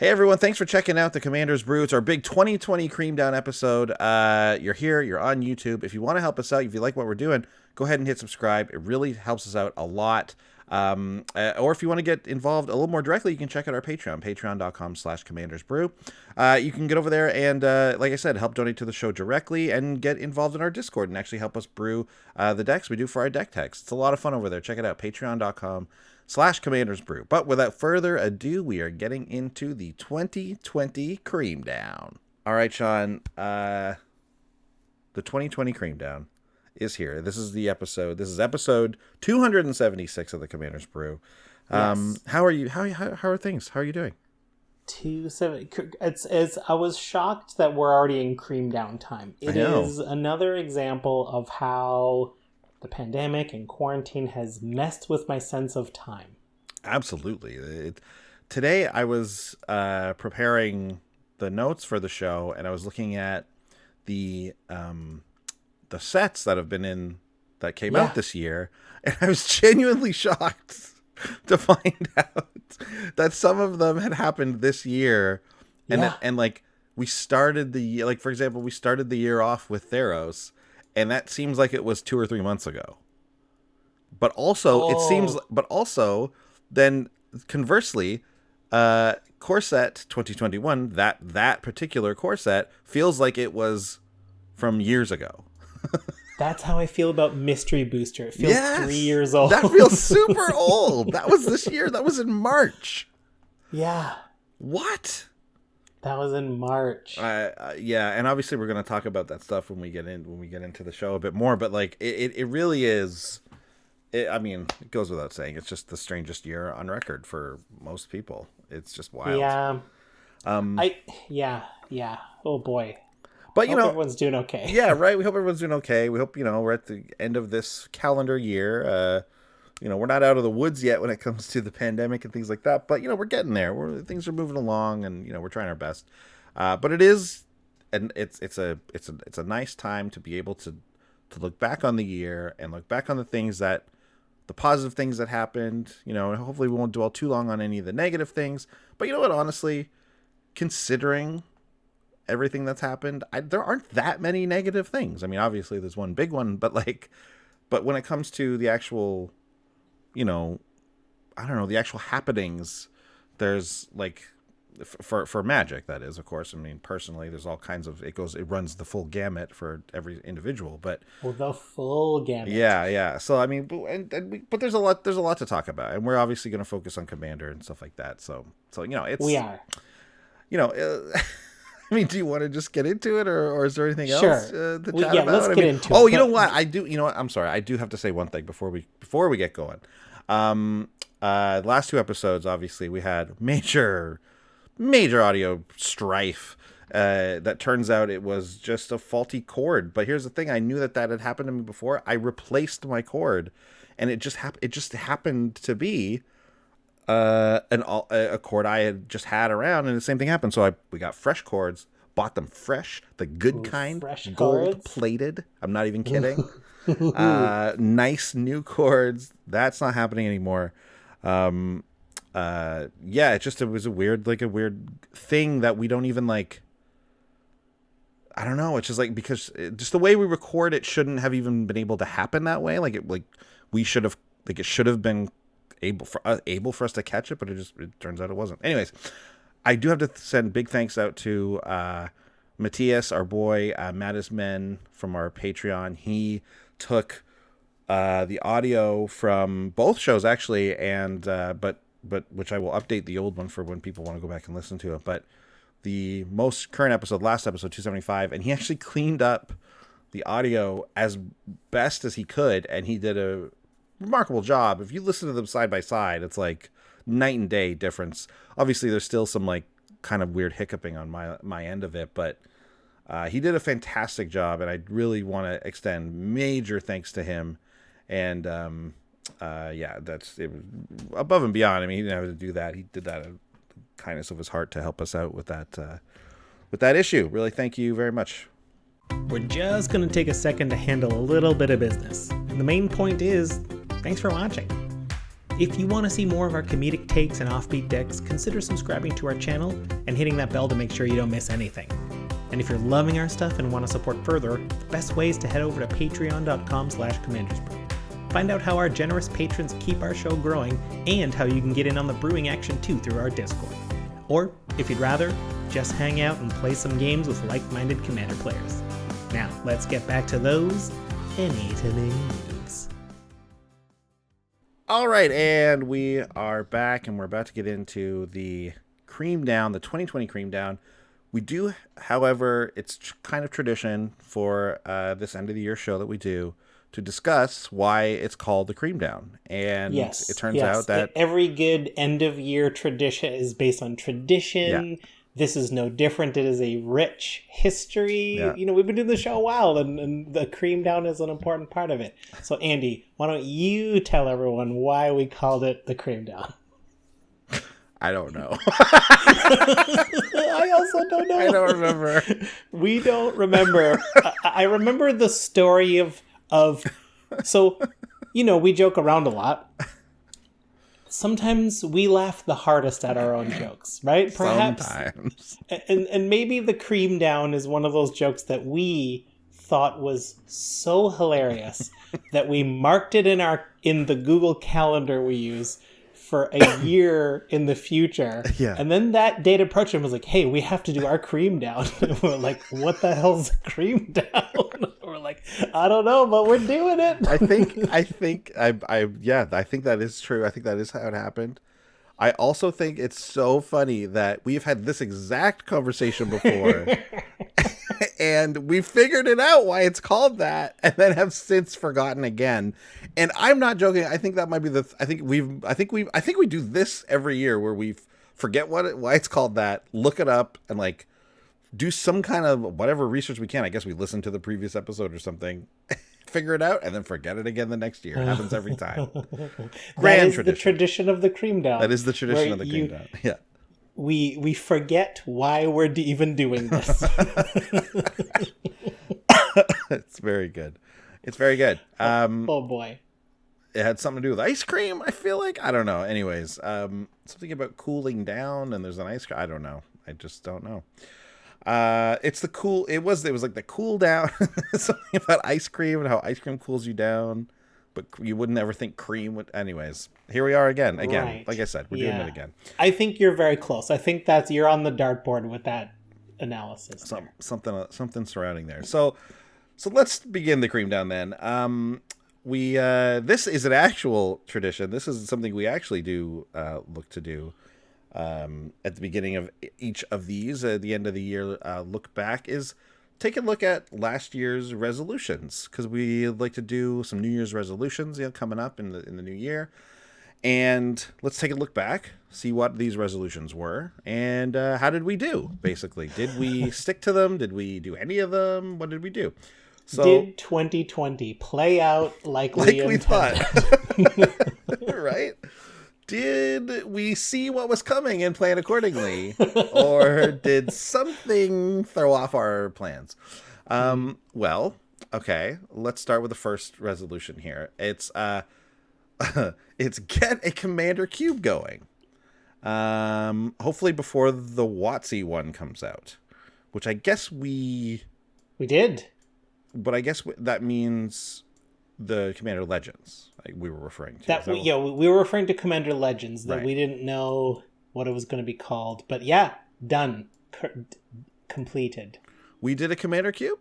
Hey everyone, thanks for checking out the Commander's Brew. It's our big 2020 Creamdown episode. You're here, you're on YouTube. If you want to help us out, if you like what we're doing, go ahead and hit subscribe. It really helps us out a lot. Or if you want to get involved a little more directly, you can check out our Patreon, patreon.com/commandersbrew. You can get over there and, like I said, help donate to the show directly and get involved in our Discord and actually help us brew the decks we do for our deck techs. It's a lot of fun over there. Check it out, patreon.com/commandersbrew. But without further ado, we are getting into the 2020 Creamdown. All right, Sean, the 2020 Creamdown is here. This is the episode. This is episode 276 of the Commander's Brew. Yes. How are you? How are things? How are you doing? 270. I was shocked that we're already in Creamdown time. It is another example of how the pandemic and quarantine has messed with my sense of time. Absolutely. Today I was preparing the notes for the show, and I was looking at the sets that have been that came out this year, and I was genuinely shocked to find out that some of them had happened this year, and like we started for example, we started the year off with Theros, and that seems like it was 2 or 3 months ago. But also then conversely, core set 2021, that particular core set feels like it was from years ago. That's how I feel about Mystery Booster. It feels 3 years old. That feels super old. That was this year. That was in March. Yeah. What? That was in March. Yeah, and obviously we're going to talk about that stuff when we get into the show a bit more. But like, it really is. I mean, it goes without saying. It's just the strangest year on record for most people. It's just wild. Yeah. Yeah. Oh boy. But hope everyone's doing okay. Yeah, right. We hope everyone's doing okay. We hope we're at the end of this calendar year. We're not out of the woods yet when it comes to the pandemic and things like that. But we're getting there. Things are moving along, and we're trying our best. But it is, and it's a nice time to be able to look back on the year and look back on the positive things that happened. And hopefully we won't dwell too long on any of the negative things. But you know what? Honestly, considering everything that's happened, there aren't that many negative things. I mean, obviously there's one big one, but when it comes to the actual, I don't know, the actual happenings, there's like, for Magic, that is, of course. I mean, personally, there's all kinds of, it runs the full gamut for every individual, but the full gamut. Yeah. So I mean, but there's a lot to talk about, and we're obviously going to focus on Commander and stuff like that. So we are. I mean, do you want to just get into it, or is there anything else to chat about? Yeah, let's get into it. Oh, you know what? I do. You know what? I'm sorry. I do have to say one thing before we get going. Last 2 episodes, obviously, we had major audio strife. That turns out it was just a faulty cord. But here's the thing: I knew that had happened to me before. I replaced my cord, and it just happened to be a cord I had just had around, and the same thing happened. So we got fresh cords, bought them fresh, the good kind, fresh gold plated. I'm not even kidding. Nice new cords. That's not happening anymore. It was a weird thing that we don't even like. I don't know. It's just like, because just the way we record it shouldn't have even been able to happen that way. It should have been able for us to catch it, but it turns out it wasn't. Anyways, I do have to send big thanks out to Matthias, our boy, Mattismen from our Patreon. He took the audio from both shows actually, and but which I will update the old one for when people want to go back and listen to it. But the most current episode, last episode 275, and he actually cleaned up the audio as best as he could, and he did a remarkable job. If you listen to them side by side, it's like night and day difference. Obviously there's still some like kind of weird hiccuping on my end of it, but he did a fantastic job, and I really want to extend major thanks to him. And that's it, above and beyond. I mean, he didn't have to do that. He did that out of the kindness of his heart to help us out with that issue. Really, thank you very much. We're just going to take a second to handle a little bit of business. And the main point is, thanks for watching. If you want to see more of our comedic takes and offbeat decks, consider subscribing to our channel and hitting that bell to make sure you don't miss anything. And if you're loving our stuff and want to support further, the best way is to head over to patreon.com/commandersbrew. Find out how our generous patrons keep our show growing and how you can get in on the brewing action too through our Discord. Or, if you'd rather, just hang out and play some games with like-minded Commander players. Now, let's get back to those any-to-me moves. All right, and we are back, and we're about to get into the Creamdown, the 2020 Creamdown. We do, however, it's kind of tradition for this end of the year show that we do to discuss why it's called the Creamdown. And yes, it turns out that every good end of year tradition is based on tradition. Yeah. This is no different. It is a rich history. Yeah. You know, we've been doing the show a while, and the Creamdown is an important part of it. So, Andy, why don't you tell everyone why we called it the Creamdown? I don't know. I also don't know. I don't remember. We don't remember. I remember the story of so, you know, we joke around a lot. Sometimes we laugh the hardest at our own jokes, right? Perhaps. Sometimes. And maybe the Creamdown is one of those jokes that we thought was so hilarious that we marked it in the Google Calendar we use for a year in the future. Yeah. And then that date approached and was like, hey, we have to do our Creamdown. And we're like, what the hell's a Creamdown? We're like, I don't know, but we're doing it. I think that is true. I think that is how it happened. I also think it's so funny that we've had this exact conversation before and we figured it out why it's called that and then have since forgotten again. And I'm not joking. I think that might be I think we do this every year where we forget why it's called that, look it up and like do some kind of whatever research we can. I guess we listen to the previous episode or something, figure it out, and then forget it again the next year. It happens every time. That is the tradition of the Creamdown. That is the tradition of the Creamdown. Yeah. We forget why we're even doing this. It's very good. It's very good. Oh boy. It had something to do with ice cream, I feel like. I don't know. Anyways, something about cooling down and there's an ice cream. I don't know. I just don't know. It was like the cool down. Something about ice cream and how ice cream cools you down. But you wouldn't ever think cream would. Anyways, here we are again. Right. Like I said, we're doing it again. I think you're very close. I think you're on the dartboard with that analysis. Something surrounding there. So let's begin the Creamdown then. This is an actual tradition. This is something we actually do look to do at the beginning of each of these. At the end of the year, look back is take a look at last year's resolutions, because we like to do some New Year's resolutions, coming up in the new year. And let's take a look back, see what these resolutions were, and how did we do, basically. Did we stick to them? Did we do any of them? What did we do? So, did 2020 play out like we thought? Right? Did we see what was coming and plan accordingly? Or did something throw off our plans? Well, okay, let's start with the first resolution here. It's get a Commander Cube going. Hopefully before the WotC one comes out, which I guess we did. But I guess that means the Commander Legends we were referring to. We were referring to Commander Legends, that right. We didn't know what it was going to be called. But yeah, done. Completed. We did a Commander Cube?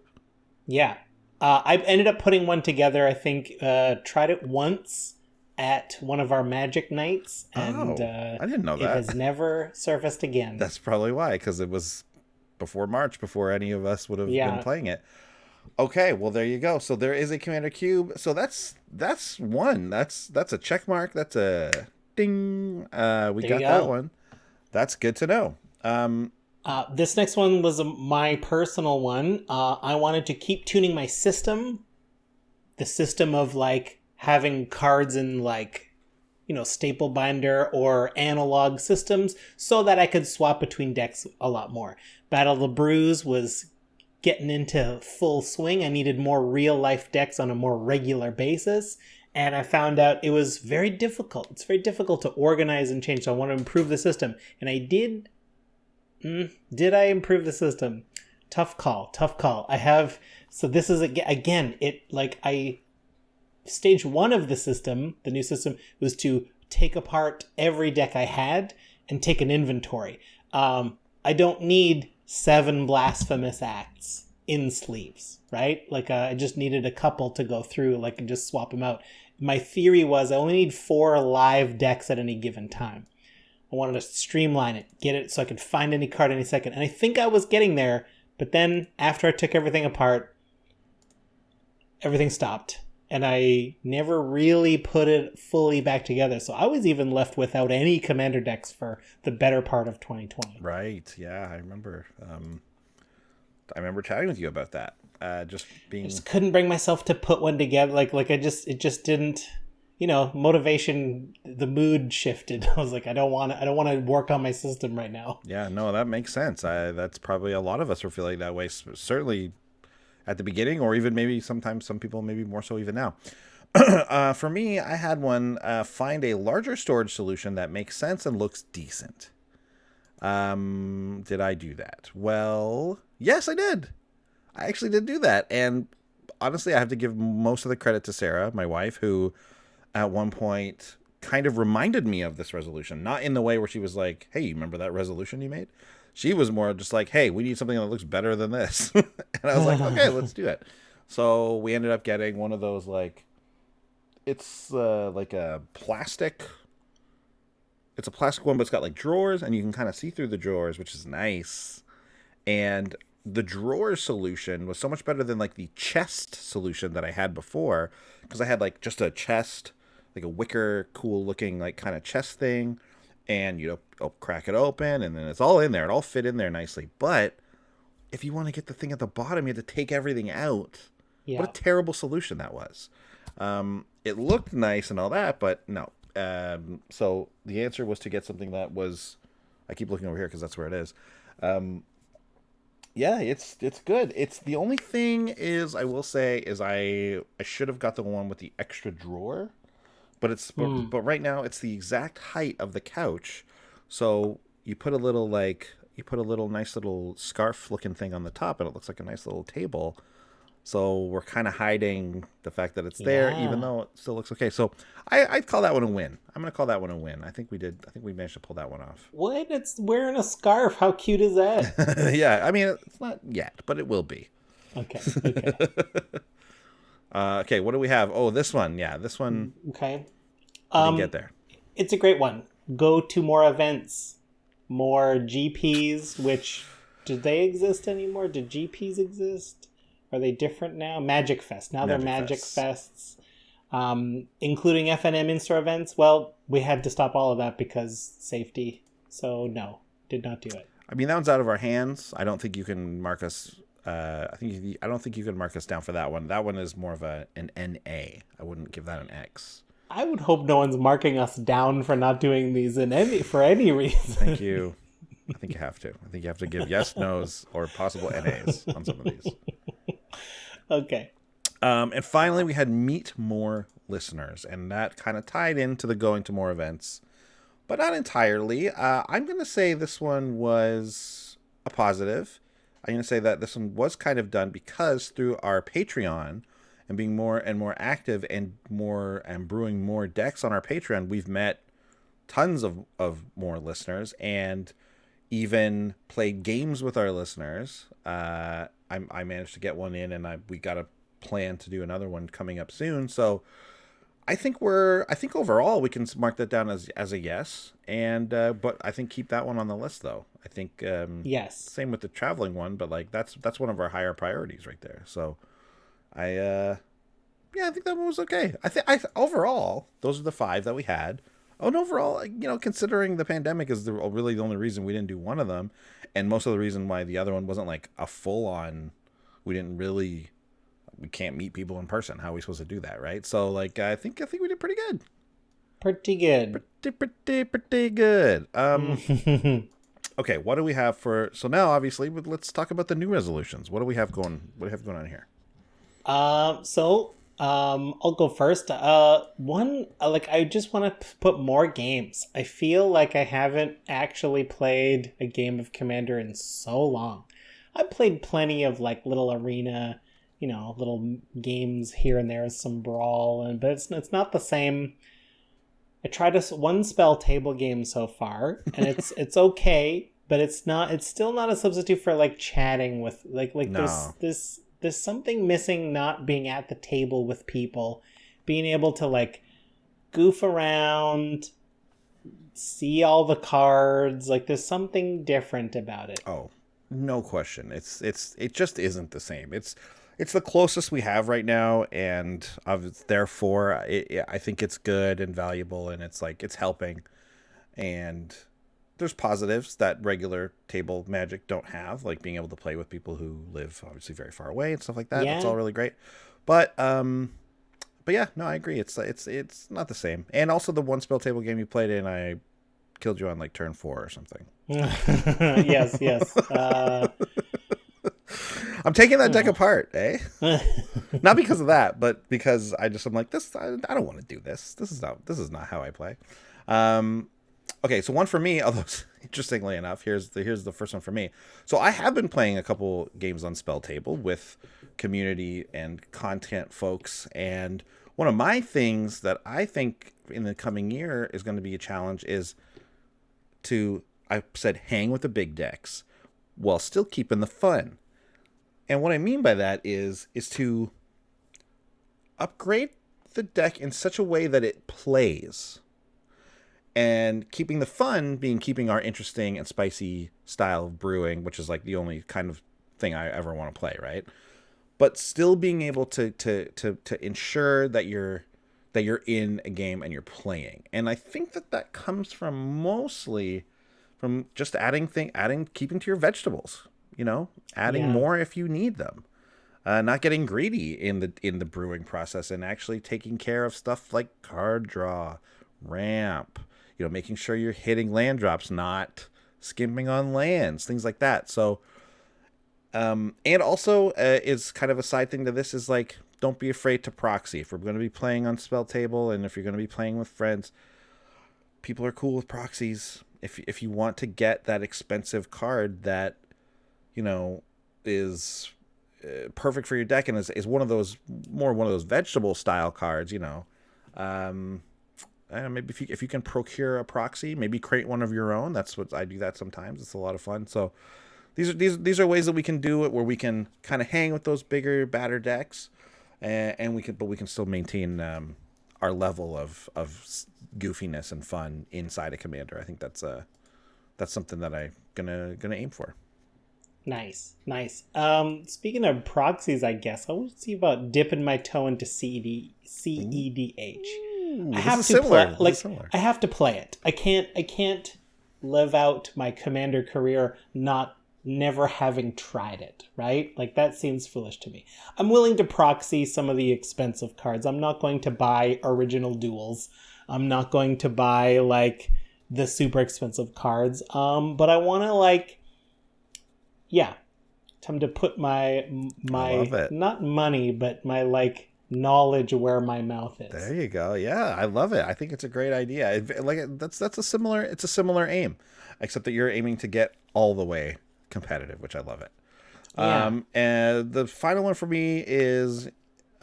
Yeah. I ended up putting one together, I think, tried it once at one of our Magic nights. And I didn't know that. It has never surfaced again. That's probably why, because it was before March, before any of us would have been playing it. Okay, well there you go. So there is a Commander Cube. So that's one. That's a check mark. That's a ding. We got that one. That's good to know. This next one was my personal one. I wanted to keep tuning my system. The system of like having cards in like, staple binder or analog systems so that I could swap between decks a lot more. Battle of the Brews was getting into full swing. I needed more real life decks on a more regular basis. and I found out it was very difficult. It's very difficult to organize and change. So I want to improve the system, and I did. Did I improve the system? Tough call. I have. So this is again. Stage 1 of the system, the new system, was to take apart every deck I had and take an inventory. I don't need 7 blasphemous acts in sleeves, right? I just needed a couple to go through, and just swap them out. My theory was I only need 4 live decks at any given time. I wanted to streamline it, get it so I could find any card any second. And I think I was getting there, but then after I took everything apart, everything stopped. And I never really put it fully back together. So I was even left without any commander decks for the better part of 2020. Right. Yeah, I remember. I remember chatting with you about that. I just couldn't bring myself to put one together. It just didn't, motivation, the mood shifted. I was like, I don't want to work on my system right now. Yeah, no, that makes sense. That's probably a lot of us are feeling that way. Certainly at the beginning, or even maybe sometimes some people maybe more so even now. For me, I had one find a larger storage solution that makes sense and looks decent. Did I do that? Well, yes, I did. I actually did do that. And honestly, I have to give most of the credit to Sarah, my wife, who at one point kind of reminded me of this resolution. Not in the way where she was like, hey, you remember that resolution you made? She was more just like, hey, we need something that looks better than this. And I was like, okay, let's do it. So we ended up getting one of those, it's like a plastic. It's a plastic one, but it's got drawers, and you can kind of see through the drawers, which is nice. And the drawer solution was so much better than the chest solution that I had before, because I had just a chest, a wicker, cool looking kind of chest thing. And crack it open, and then it's all in there. It all fit in there nicely. But if you want to get the thing at the bottom, you have to take everything out. Yeah. What a terrible solution that was. It looked nice and all that, but no. So the answer was to get something that was. I keep looking over here because that's where it is. Yeah, it's good. It's the only thing is I will say is I should have got the one with the extra drawer. But right now it's the exact height of the couch. So you put a little nice little scarf looking thing on the top, and it looks like a nice little table. So we're kind of hiding the fact that it's there, even though it still looks okay. So I'd call that one a win. I'm going to call that one a win. I think we managed to pull that one off. What? It's wearing a scarf. How cute is that? Yeah. I mean, it's not yet, but it will be. Okay. Okay, what do we have? Oh, this one. Yeah, this one. Okay. Didn't get there. It's a great one. Go to more events, more GPs, which, do they exist anymore? Did GPs exist? Are they different now? Magic Fest. Now they're Magic Fests. Including FNM in-store events. Well, we had to stop all of that because safety. So no, did not do it. I mean, that one's out of our hands. I don't think you can mark us. I don't think you can mark us down for that one. That one is more of an NA. I wouldn't give that an X. I would hope no one's marking us down for not doing these for any reason. Thank you. I think you have to. I think you have to give yes, no's, or possible NAs on some of these. Okay. And finally, we had meet more listeners, and that kind of tied into the going to more events, but not entirely. I'm going to say this one was a positive. I'm going to say that this one was kind of done because through our Patreon and being more and more active and brewing more decks on our Patreon, we've met tons of more listeners and even played games with our listeners. I managed to get one in, and we got a plan to do another one coming up soon. So I think overall we can mark that down as a yes. And but I think keep that one on the list though. I think yes. Same with the traveling one, but that's one of our higher priorities right there. So I think that one was okay. I overall those are the 5 that we had. Oh, and overall, considering the pandemic is really the only reason we didn't do one of them, and most of the reason why the other one wasn't a full on, we can't meet people in person. How are we supposed to do that, right? So I think we did pretty good. Pretty good. Pretty good. Okay, what do we have so now obviously let's talk about the new resolutions. What do we have going on here? I'll go first. I just want to put more games. I feel like I haven't actually played a game of Commander in so long. I played plenty of like little arena, little games here and there, some brawl, but it's not the same. I tried a one spell table game so far, and it's okay, but it's still not a substitute for like chatting with No. there's something missing, not being at the table with people, being able to like goof around, see all the cards. Like there's something different about it. Oh, no question. It just isn't the same. It's the closest we have right now, and therefore I think it's good and valuable, and it's helping. And there's positives that regular table Magic don't have, like being able to play with people who live obviously very far away and stuff like that. Yeah. That's all really great. But yeah, no, I agree. It's not the same. And also the one spell table game you played in, I killed you on like turn 4 or something. Yes. I'm taking that deck apart, eh? Not because of that, but because I'm like this. I don't want to do this. This is not how I play. Okay, so one for me. Although interestingly enough, here's the first one for me. So I have been playing a couple games on Spell Table with community and content folks, and one of my things that I think in the coming year is going to be a challenge is to, I said, hang with the big decks while still keeping the fun. And what I mean by that is to upgrade the deck in such a way that it plays. And keeping the fun being keeping our interesting and spicy style of brewing, which is like the only kind of thing I ever want to play, right? But still being able to ensure that you're in a game and you're playing. And I think that comes from mostly from just keeping to your vegetables. Adding more if you need them, not getting greedy in the brewing process, and actually taking care of stuff like card draw, ramp, making sure you're hitting land drops, not skimping on lands, things like that. So, and also is kind of a side thing to this is like, don't be afraid to proxy. If we're going to be playing on Spell Table, and if you're going to be playing with friends, people are cool with proxies. If you want to get that expensive card that is perfect for your deck and is one of those vegetable style cards, maybe if you can procure a proxy, maybe create one of your own. That's what I do that sometimes. It's a lot of fun. So these are ways that we can do it where we can kind of hang with those bigger, badder decks, and we can still maintain our level of goofiness and fun inside a Commander. I think that's something that I'm gonna aim for. Nice. Speaking of proxies, I guess I would see about dipping my toe into CEDH. I have to play it. I can't live out my Commander career never having tried it, right? Like that seems foolish to me. I'm willing to proxy some of the expensive cards. I'm not going to buy original duels. I'm not going to buy like the super expensive cards. But I want to time to put my not money, but my like knowledge where my mouth is. There you go. Yeah, I love it. I think it's a great idea. It's a similar aim, except that you're aiming to get all the way competitive, which I love it. Yeah. And the final one for me is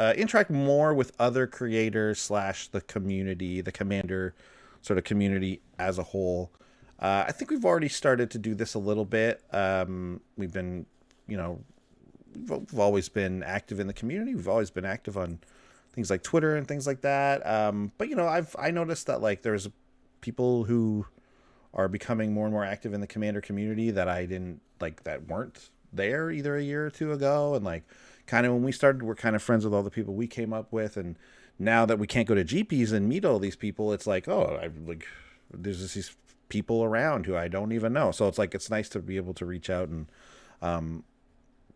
interact more with other creators / the community, the Commander sort of community as a whole. I think we've already started to do this a little bit. We've been, we've always been active in the community. We've always been active on things like Twitter and things like that. But I noticed that like there's people who are becoming more and more active in the Commander community that I didn't like, that weren't there either a year or two ago. And like kind of when we started, we're kind of friends with all the people we came up with. And now that we can't go to GPs and meet all these people, it's like, there's just these people around who I don't even know. So it's like, it's nice to be able to reach out and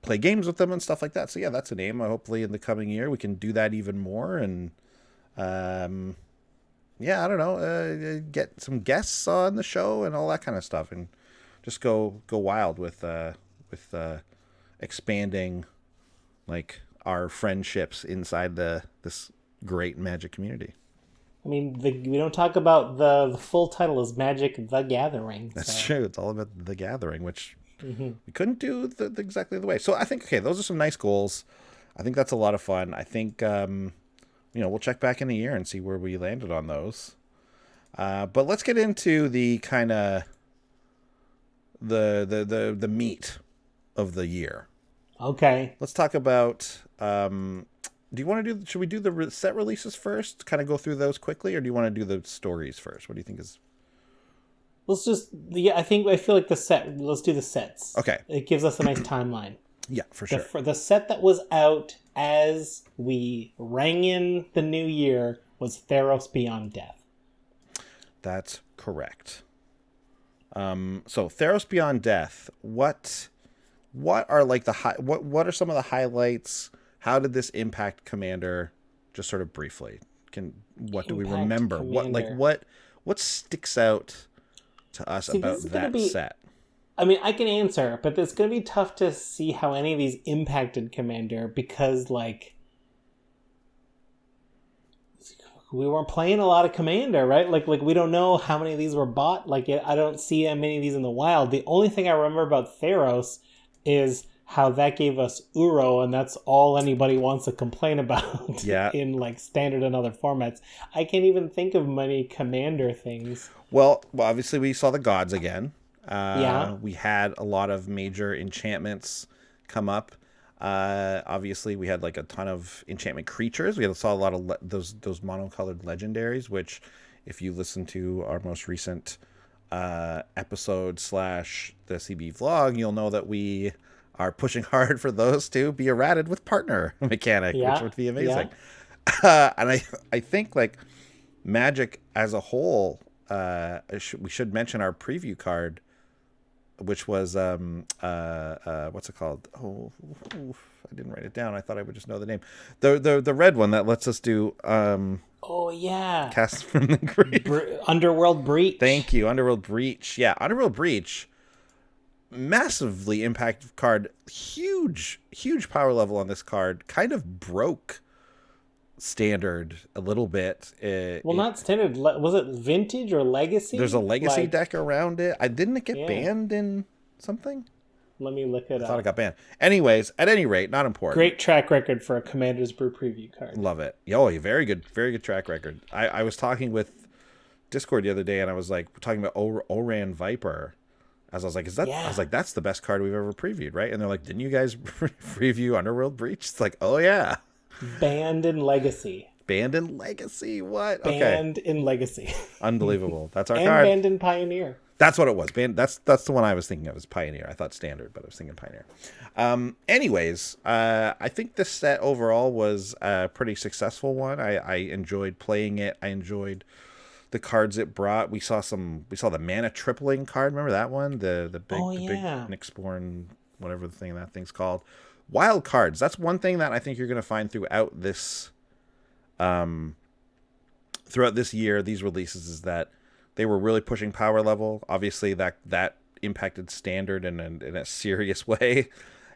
play games with them and stuff like that. So yeah, that's an aim. Hopefully in the coming year we can do that even more. And I don't know, get some guests on the show and all that kind of stuff, and just go wild with expanding like our friendships inside this great Magic community. I mean, we don't talk about the full title is Magic: The Gathering. That's true. It's all about the gathering, which we couldn't do exactly the way. So I think, okay, those are some nice goals. I think that's a lot of fun. I think, we'll check back in a year and see where we landed on those. But let's get into the kind of the meat of the year. Okay. Let's talk about, should we do the set releases first? Kind of go through those quickly, or do you want to do the stories first? What do you think is... Let's just, I feel like let's do the sets. Okay. It gives us a nice timeline. Yeah, for sure. For the set that was out as we rang in the new year was Theros Beyond Death. That's correct. So Theros Beyond Death, what are like what are some of the highlights? How did this impact Commander? Just sort of briefly. What do we remember? Commander. What sticks out to us about that set? I mean, I can answer, but it's going to be tough to see how any of these impacted Commander because, like, we weren't playing a lot of Commander, right? Like we don't know how many of these were bought. Like, I don't see many of these in the wild. The only thing I remember about Theros is how that gave us Uro, and that's all anybody wants to complain about in, like, standard and other formats. I can't even think of many Commander things. Well, obviously we saw the gods again. We had a lot of major enchantments come up. Obviously we had like a ton of enchantment creatures. We saw a lot of those monocolored legendaries, which if you listen to our most recent episode / the CB vlog, you'll know that we are pushing hard for those to be errated with partner mechanic, which would be amazing. And I think, like, Magic as a whole, we should mention our preview card, which was what's it called? I didn't write it down. I thought I would just know the name. The red one that lets us do casts from the grave. Underworld Breach. Thank you, Underworld Breach. Yeah, Underworld Breach, massively impactful card. Huge power level on this card. Kind of broke standard a little bit. Not standard. Was it vintage or legacy? There's a legacy deck around it. Didn't it get banned in something? Let me look it up. I thought it got banned. Anyways, at any rate, not important. Great track record for a Commander's Brew preview card. Love it. Oh, very good track record. I was talking with Discord the other day, and I was like talking about Oran Viper. As I was like, I was like, that's the best card we've ever previewed, right? And they're like, didn't you guys preview Underworld Breach? It's like, oh yeah. Banned in Legacy. What? Banned in Legacy. Unbelievable. That's our and card. Banned in Pioneer. That's what it was. That's the one I was thinking of, as Pioneer. I thought Standard, but I was thinking Pioneer. Anyways, I think this set overall was a pretty successful one. I enjoyed playing it. I enjoyed the cards it brought. We saw the mana tripling card. Remember that one? The big Nyxborn, whatever that thing's called. Wild cards. That's one thing that I think you're going to find throughout this year, these releases, is that they were really pushing power level. Obviously that impacted Standard in a serious way.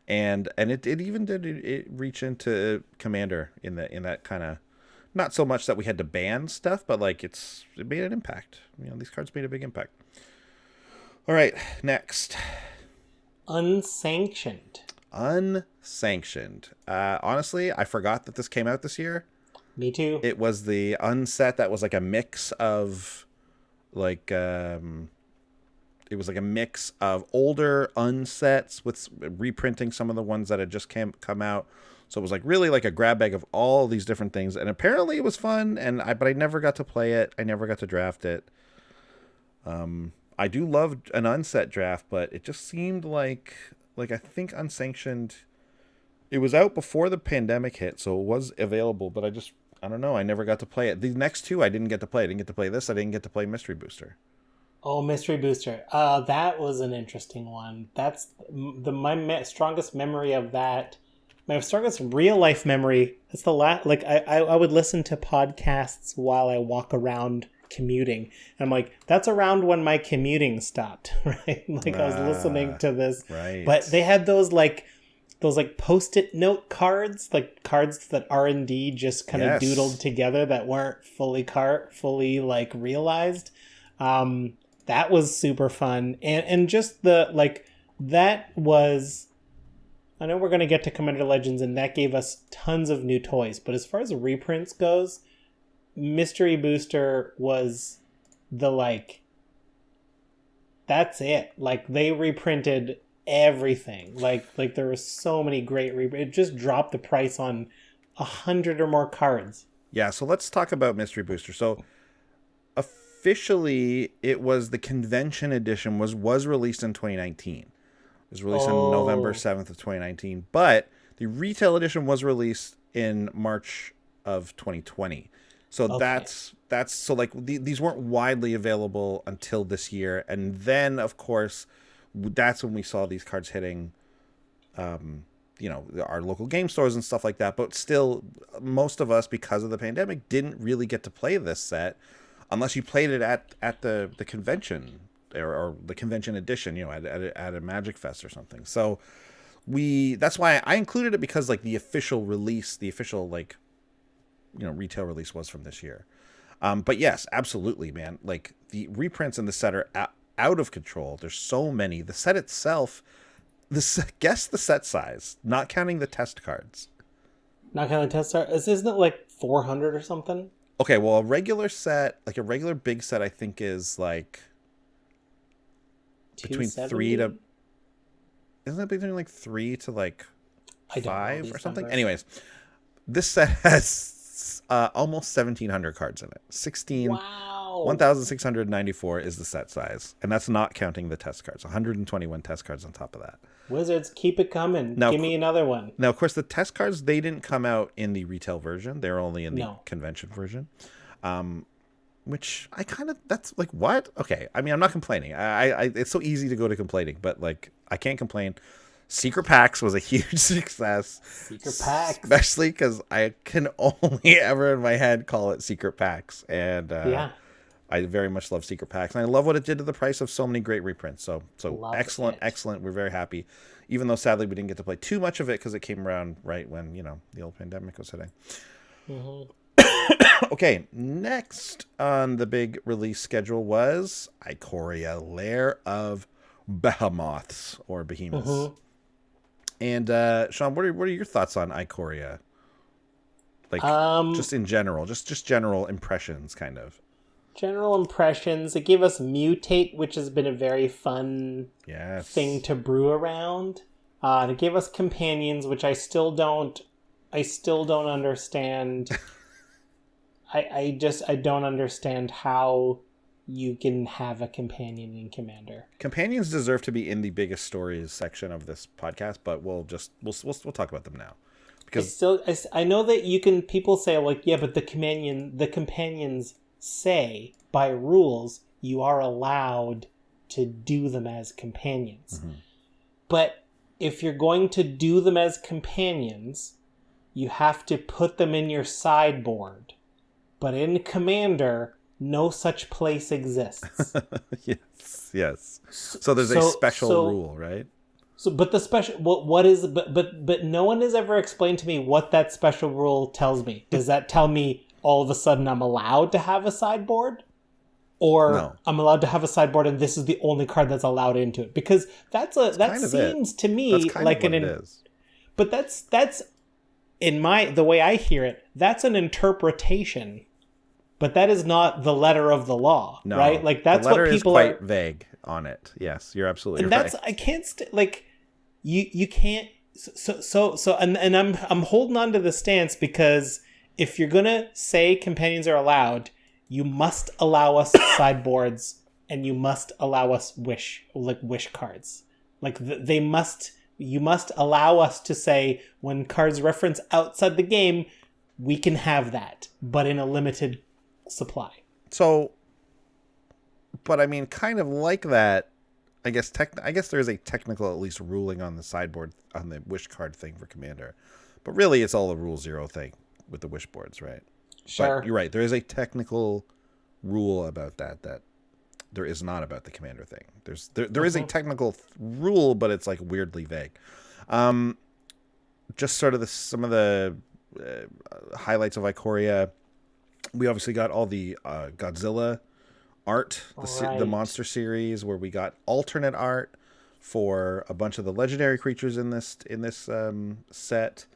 And it even did reach into Commander in that kind of, not so much that we had to ban stuff, but like it made an impact. These cards made a big impact. All right, next. Unsanctioned. Honestly, I forgot that this came out this year. Me too. It was the unset that was like a mix of like it was like a mix of older unsets with reprinting some of the ones that had just come out. So it was like really like a grab bag of all these different things, and apparently it was fun. But I never got to play it. I never got to draft it. I do love an unset draft, but it just seemed like I think Unsanctioned, it was out before the pandemic hit, so it was available, but I don't know. I never got to play it. The next two I didn't get to play. I didn't get to play this. I didn't get to play Mystery Booster. Oh, Mystery Booster. That was an interesting one. That's my strongest memory of that. My strongest real life memory. That's the last. Like I would listen to podcasts while I walk around commuting. And I'm like, that's around when my commuting stopped, right? Like I was listening to this. Right. But they had those like those like post-it note cards, like cards that R&D just kind of Yes. doodled together that weren't fully like realized. That was super fun. And just the like that was, I know we're going to get to Commander Legends and that gave us tons of new toys, but as far as reprints goes, Mystery Booster was the like, that's it. Like they reprinted everything. Like there were so many great it just dropped the price on 100 or more cards. Yeah, so let's talk about Mystery Booster. So officially it was the convention edition was released in 2019. It was released on November 7th of 2019, but the retail edition was released in March of 2020. So that's so like these weren't widely available until this year, and then of course that's when we saw these cards hitting our local game stores and stuff like that. But still, most of us, because of the pandemic, didn't really get to play this set unless you played it at the convention or the convention edition, at a Magic Fest or something. So that's why I included it, because like the official release, the official like retail release was from this year. But yes, absolutely, man. Like the reprints in the set are out of control. There's so many. The set itself, guess the set size, not counting the test cards. Not counting the test cards? Isn't it like 400 or something? Okay, well, a regular set, like a regular big set, I think is like between 3 to... Isn't it between like 3 to like 5 or something? Numbers. Anyways, this set has almost 1,700 cards in it. Wow. 1,694 is the set size, and that's not counting the test cards. 121 test cards on top of that. Wizards, keep it coming. Now, give me another one. Now, of course, the test cards, they didn't come out in the retail version. They're only in the convention version, which I kind of, that's like, what? Okay, I mean, I'm not complaining. I it's so easy to go to complaining, but like, I can't complain. Secret Packs was a huge success. Secret Packs. Especially because I can only ever in my head call it Secret Packs. And I very much love Secret Packs. And I love what it did to the price of so many great reprints. So excellent. We're very happy. Even though, sadly, we didn't get to play too much of it because it came around right when, the old pandemic was hitting. Mm-hmm. Okay, next on the big release schedule was Ikoria, Lair of Behemoths, or Behemoths. Mm-hmm. And Sean, what are your thoughts on Ikoria? Like, just in general, just general impressions, kind of. General impressions. It gave us Mutate, which has been a very fun thing to brew around. It gave us Companions, which I still don't understand. I don't understand how you can have a companion in Commander. Companions deserve to be in the biggest stories section of this podcast, but we'll talk about them now. Because I know that people say like, yeah, but the companions say by rules you are allowed to do them as companions. Mm-hmm. But if you're going to do them as companions, you have to put them in your sideboard. But in Commander, no such place exists. Yes. So there's a special rule, right? So, but the special, what is, but no one has ever explained to me what that special rule tells me. Does that tell me all of a sudden I'm allowed to have a sideboard? Or I'm allowed to have a sideboard and this is the only card that's allowed into it? Because that seems to me like it is. But that's in the way I hear it, that's an interpretation. But that is not the letter of the law, right? Like that's what people are. The letter is quite vague on it. Yes, you're absolutely and right. That's I can't you can't. So and I'm holding on to the stance because if you're gonna say companions are allowed, you must allow us sideboards and you must allow us wish cards. Like you must allow us to say when cards reference outside the game, we can have that, but in a limited supply. So, but I mean, kind of like that, I guess there is a technical, at least, ruling on the sideboard on the wish card thing for Commander, but really it's all a Rule 0 thing with the wish boards, right? Sure. But you're right. There is a technical rule about that there is not about the Commander thing. There is a technical rule, but it's like weirdly vague. just sort of some of the highlights of Ikoria. We obviously got all the Godzilla art, the monster series, where we got alternate art for a bunch of the legendary creatures in this set,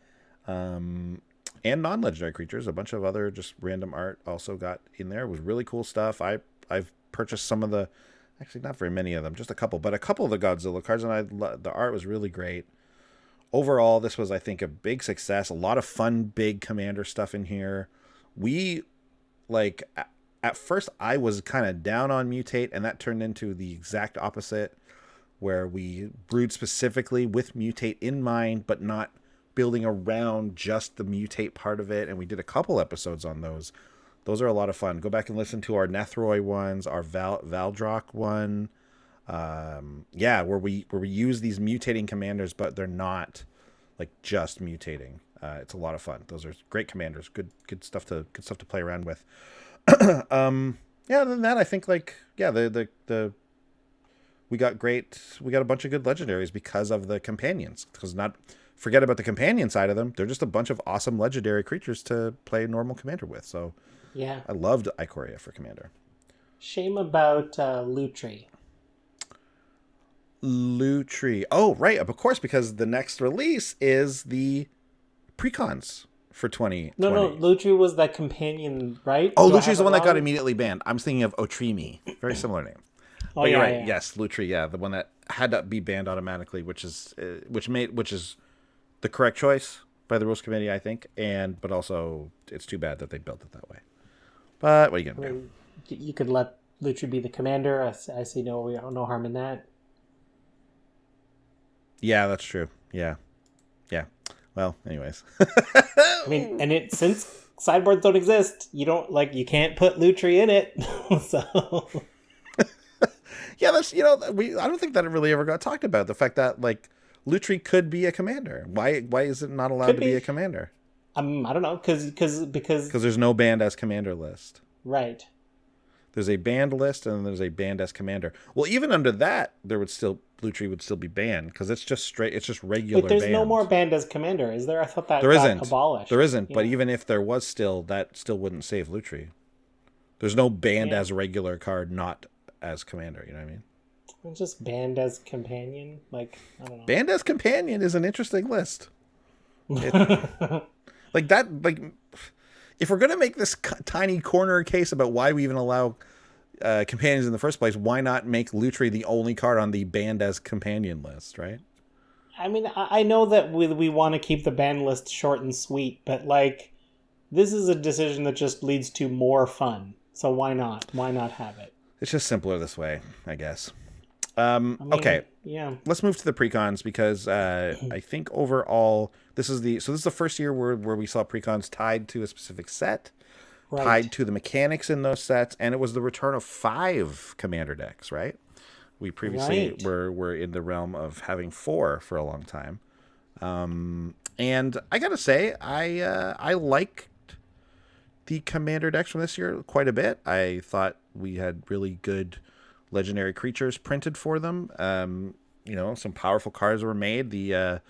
and non-legendary creatures. A bunch of other just random art also got in there. It was really cool stuff. I've purchased some of the, actually not very many of them, just a couple, but a couple of the Godzilla cards, and the art was really great. Overall, this was, I think, a big success. A lot of fun, big Commander stuff in here. We, like, at first I was kind of down on Mutate, and that turned into the exact opposite, where we brewed specifically with Mutate in mind, but not building around just the Mutate part of it. And we did a couple episodes on those. Those are a lot of fun. Go back and listen to our Nethroi ones, our Valdrock one. Where we use these mutating commanders, but they're not like just mutating. It's a lot of fun. Those are great commanders. Good stuff to play around with. Other than that, I think we got a bunch of good legendaries because of the companions. Forget about the companion side of them. They're just a bunch of awesome legendary creatures to play normal commander with. So yeah, I loved Ikoria for commander. Shame about Lutri. Lutri. Oh, right. Of course, because the next release is the precons for 2020. No, Lutri was that companion, right? Oh, Lutri's the one that got immediately banned. I'm thinking of Otrimi. Very similar name. Oh, but you're yeah, right. yeah. Yes, Lutri. Yeah, the one that had to be banned automatically, which is the correct choice by the rules committee, I think. But also, it's too bad that they built it that way. But what are you gonna do? You could let Lutri be the commander. I see no harm in that. Yeah, that's true. Yeah. Well, anyways. I mean, and since sideboards don't exist, you can't put Lutri in it. So yeah, that's I don't think that it really ever got talked about, the fact that like Lutri could be a commander. Why is it not allowed to be a commander? I don't know, because there's no banned as commander list. Right. There's a banned list and then there's a banned as commander. Well, even under that, Lutri would still be banned because it's just regular. But there's banned. No more banned as commander, is there? I thought that there got isn't. Abolished. There isn't. Yeah. But even if there was that still wouldn't save Lutri. There's no banned as regular card, not as commander. You know what I mean? It's just banned as companion. I don't know. Banned as companion is an interesting list. Like that. If we're going to make this tiny corner case about why we even allow companions in the first place, why not make Lutri the only card on the banned as companion list, right? I mean, I know that we want to keep the ban list short and sweet, but this is a decision that just leads to more fun. So why not? Why not have it? It's just simpler this way, I guess. Okay. Yeah. Let's move to the precons because I think overall this is the first year where we saw precons tied to a specific set, right, tied to the mechanics in those sets, and it was the return of 5 commander decks, right? We previously were in the realm of having 4 for a long time. And I gotta say, I liked the commander decks from this year quite a bit. I thought we had really good legendary creatures printed for them. Some powerful cards were made. The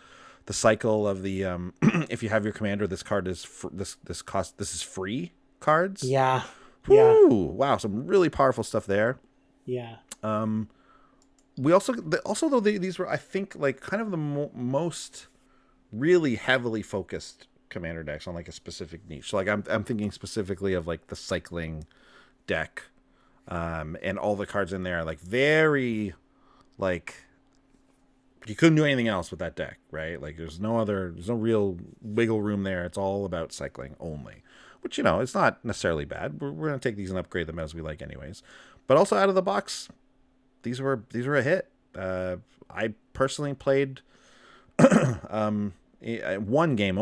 cycle of the if you have your commander, this card is this is free cards. Yeah. Woo! Yeah. Wow, some really powerful stuff there. Yeah. We also though these were, I think, like kind of the most really heavily focused commander decks on like a specific niche. So like I'm thinking specifically of like the cycling deck. And all the cards in there, like very, like you couldn't do anything else with that deck, right? Like there's no real wiggle room there. It's all about cycling only, which it's not necessarily bad. We're gonna take these and upgrade them as we like, anyways. But also out of the box, these were a hit. I personally played one game,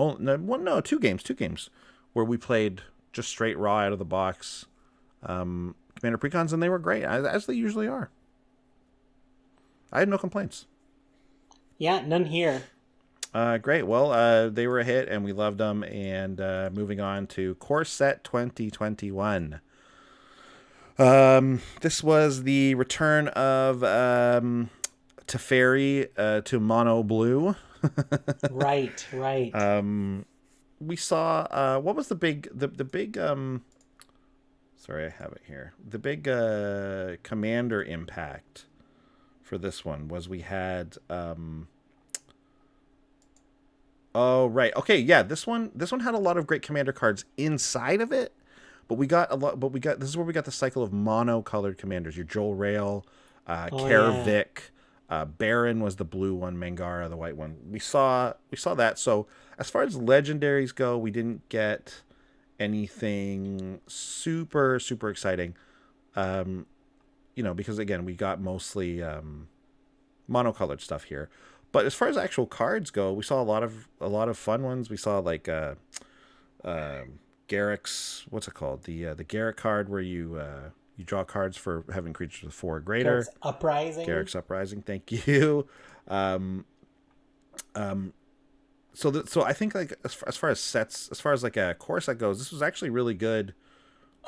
two games where we played just straight raw out of the box. Commander precons, and they were great, as they usually are. I had no complaints. Yeah, none here. Great. Well, they were a hit, and we loved them. And moving on to Core Set 2021. This was the return of Teferi to Mono Blue. Right. We saw what was the big sorry, I have it here. The big commander impact for this one was we had oh right. Okay, yeah, this one had a lot of great commander cards inside of it, but we got this is where we got the cycle of mono-colored commanders. Your Joel Rail, Karavik, Baron was the blue one, Mangara the white one. We saw that. So as far as legendaries go, we didn't get anything super exciting. Because again, we got mostly monocolored stuff here. But as far as actual cards go, we saw a lot of fun ones. We saw like Garrick's, what's it called? The Garrick card where you draw cards for having creatures with 4 or greater. Garrick's Uprising. Thank you. So I think like as far as sets, as far as like a core set goes, this was actually really good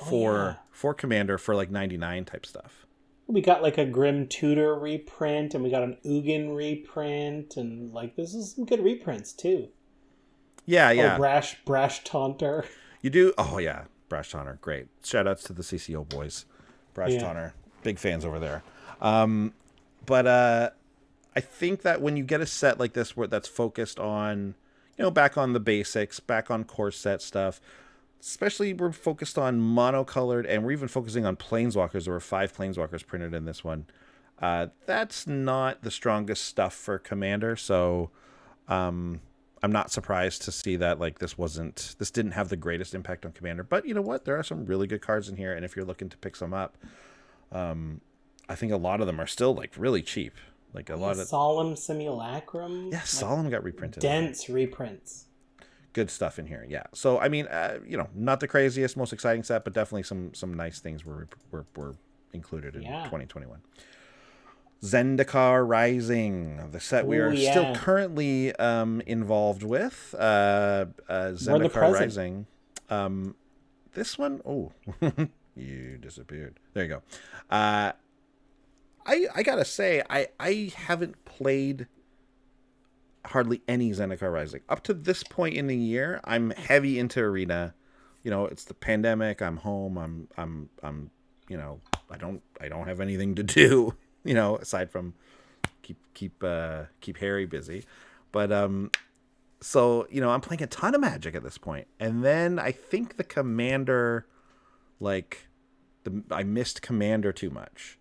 for Commander for like 99 type stuff. We got like a Grim Tutor reprint, and we got an Ugin reprint, and like this is some good reprints too. Yeah. Oh, Brash Taunter. You do? Oh yeah, Brash Taunter, great. Shout outs to the CCO boys. Brash Taunter, big fans over there. But I think that when you get a set like this where that's focused on, back on the basics, back on core set stuff, especially we're focused on monocolored, and we're even focusing on planeswalkers. There were 5 planeswalkers printed in this one. That's not the strongest stuff for Commander, so I'm not surprised to see that like this didn't have the greatest impact on Commander. But you know what? There are some really good cards in here, and if you're looking to pick some up, I think a lot of them are still like really cheap. Like a lot of Solemn Simulacrum. Yeah, Solemn got reprinted. Dense reprints. Good stuff in here. Yeah. So I mean, not the craziest, most exciting set, but definitely some nice things were included in 2021. Zendikar Rising, the set we are still currently involved with. Zendikar Rising. This one, you disappeared. There you go. I gotta say, I haven't played hardly any Zendikar Rising up to this point in the year. I'm heavy into Arena. It's the pandemic. I'm home. I'm I don't have anything to do. Aside from keep Harry busy. But so I'm playing a ton of Magic at this point, and then I think the Commander, I missed Commander too much.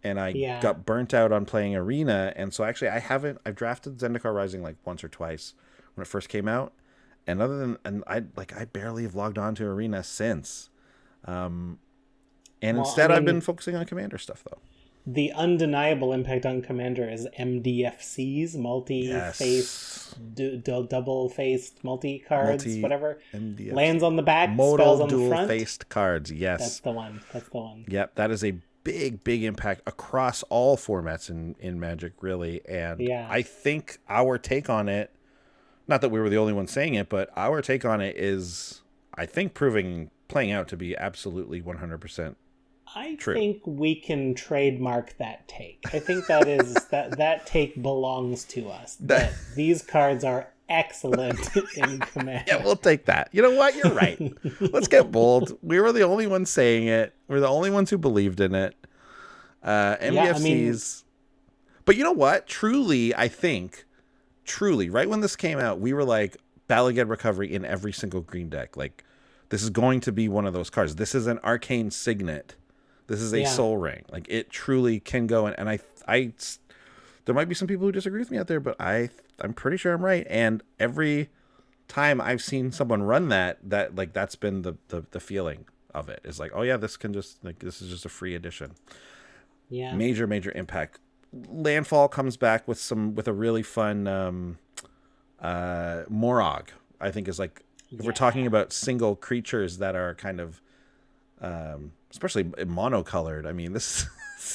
And I got burnt out on playing Arena, and so actually I've drafted Zendikar Rising like once or twice when it first came out, and I barely have logged on to Arena since. Instead I've been focusing on Commander stuff though. The undeniable impact on Commander is MDFCs, multi-faced, double-faced multi-cards, whatever. MDFC. Lands on the back, Modal spells on the front. dual-faced cards, yes. That's the one. Yep, that is a big impact across all formats in Magic, really. And I think our take on it, not that we were the only ones saying it, but our take on it is, I think, playing out to be absolutely 100% true. I think we can trademark that take. I think that is that take belongs to us. That these cards are excellent in Commander. Yeah, we'll take that. You know what? You're right. Let's get bold. We were the only ones saying it. We're the only ones who believed in it. MDFCs. But you know what? Truly, right when this came out, we were like, Balagad Recovery in every single green deck. Like, this is going to be one of those cards. This is an Arcane Signet. This is a Soul Ring. Like, it truly can go. And I there might be some people who disagree with me out there, but I'm pretty sure I'm right. And every time I've seen someone run that's been the feeling of it. It's like, oh yeah, this is just a free edition. Yeah. Major impact. Landfall comes back with a really fun Morog, I think is like, if we're talking about single creatures that are kind of especially monocolored, I mean, this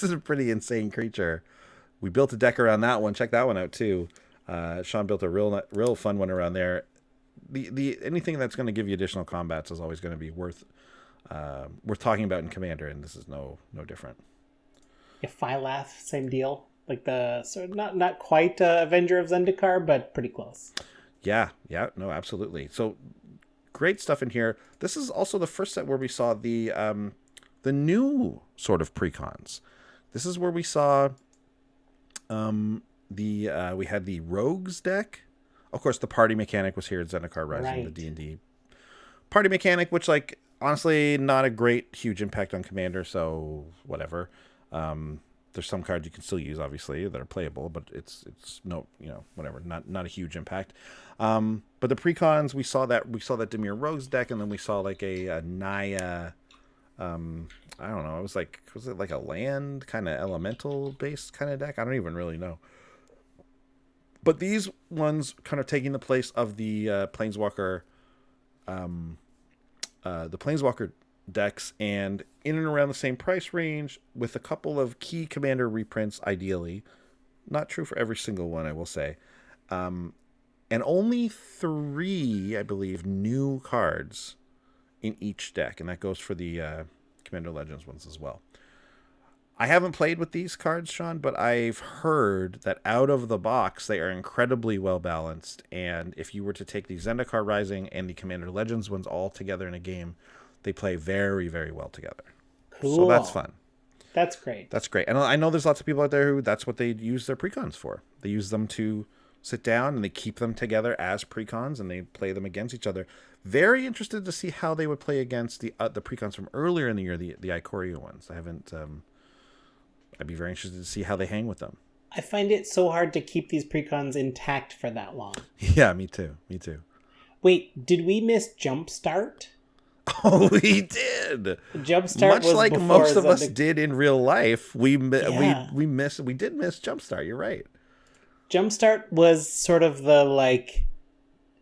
is a pretty insane creature. We built a deck around that one. Check that one out too. Sean built a real fun one around there. The anything that's going to give you additional combats is always going to be worth talking about in Commander, and this is no different. Yeah, Phylath, same deal. like the sort of not quite Avenger of Zendikar, but pretty close. Yeah, no, absolutely. So great stuff in here. This is also the first set where we saw the new sort of precons. This is where we saw we had the Rogues deck. Of course, the party mechanic was here at Zendikar Rising, Right. the D&D party mechanic, which, like, honestly, not a great, huge impact on Commander, so whatever. There's some cards you can still use, obviously, that are playable, but it's no, whatever, not a huge impact. But the precons, we saw that Dimir Rogues deck, and then we saw like a Naya. I don't know. Was it like a land kind of elemental based kind of deck? I don't even really know. But these ones kind of taking the place of the Planeswalker, decks, and in and around the same price range with a couple of key commander reprints, ideally. Not true for every single one, I will say. And only 3, I believe, new cards in each deck, and that goes for the Commander Legends ones as well. I haven't played with these cards, Sean, but I've heard that out of the box, they are incredibly well balanced, and if you were to take the Zendikar Rising and the Commander Legends ones all together in a game, they play very, very well together. Cool. So that's fun. That's great. That's great. And I know there's lots of people out there who that's what they use their precons for. They use them to sit down and they keep them together as precons and they play them against each other. Very interested to see how they would play against the precons from earlier in the year, the Ikoria ones. I haven't. I'd be very interested to see how they hang with them. I find it so hard to keep these precons intact for that long. Yeah, me too. Wait, did we miss Jumpstart? Oh, we did. Jumpstart Much was like before most of us did in real life. We did miss Jumpstart. You're right. Jumpstart was sort of the like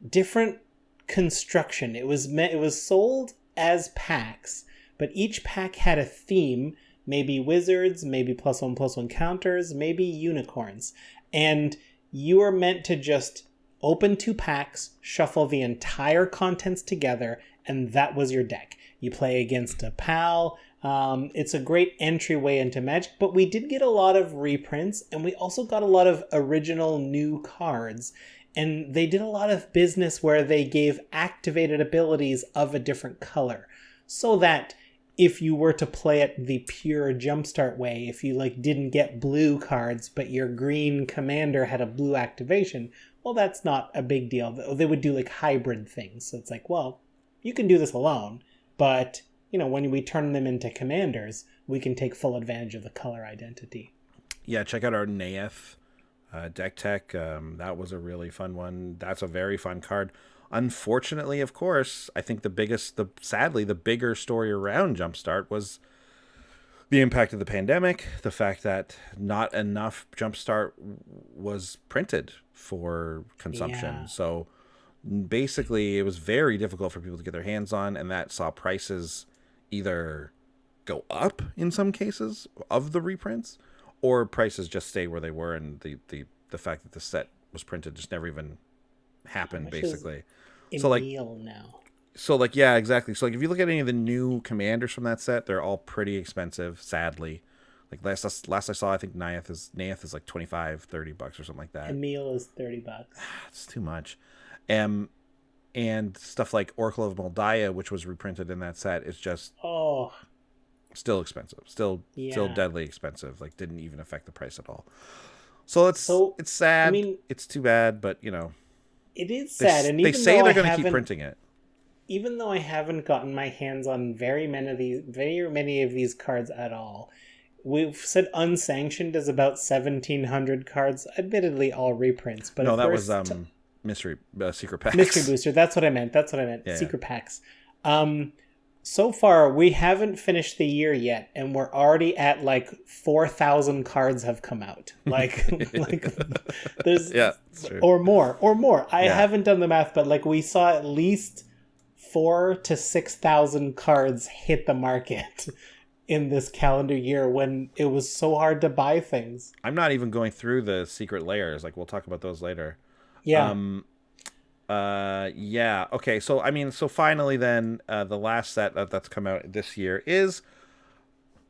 different construction. It was sold as packs, but each pack had a theme. Maybe wizards, maybe +1/+1 counters, maybe unicorns. And you were meant to just open 2 packs, shuffle the entire contents together, and that was your deck. You play against a pal. It's a great entryway into Magic, but we did get a lot of reprints, and we also got a lot of original new cards. And they did a lot of business where they gave activated abilities of a different color, so that if you were to play it the pure Jumpstart way, if you like didn't get blue cards, but your green commander had a blue activation, well, that's not a big deal. They would do like hybrid things. So it's like, well, you can do this alone, but when we turn them into commanders, we can take full advantage of the color identity. Yeah, check out our Naeth deck tech. That was a really fun one. That's a very fun card. Unfortunately, of course, I think sadly, the bigger story around Jumpstart was the impact of the pandemic, the fact that not enough Jumpstart was printed for consumption. Yeah. So basically, it was very difficult for people to get their hands on, and that saw prices either go up in some cases of the reprints, or prices just stay where they were, and the fact that the set was printed just never even happened, basically. So like now. So like, yeah, exactly. So like, if you look at any of the new commanders from that set, they're all pretty expensive, sadly. Like last I saw, I think Naeth is like $25-$30 or something like that. Emil is $30. It's too much. And stuff like Oracle of Moldiah, which was reprinted in that set, is just still expensive. Still deadly expensive. Like, didn't even affect the price at all. So it's sad. I mean, it's too bad, but it is sad. And they say they're going to keep printing it. Even though I haven't gotten my hands on very many of these cards at all, we've said unsanctioned is about 1,700 cards. Admittedly, all reprints. But no, that was mystery secret packs. Mystery booster. That's what I meant. Yeah, secret packs. So far, we haven't finished the year yet, and we're already at like 4,000 cards have come out. Like there's or more. I haven't done the math, but like we saw at least 4,000 to 6,000 cards hit the market in this calendar year when it was so hard to buy things. I'm not even going through the secret layers. Like, we'll talk about those later. Yeah. Yeah. Okay. So finally then, the last set that's come out this year is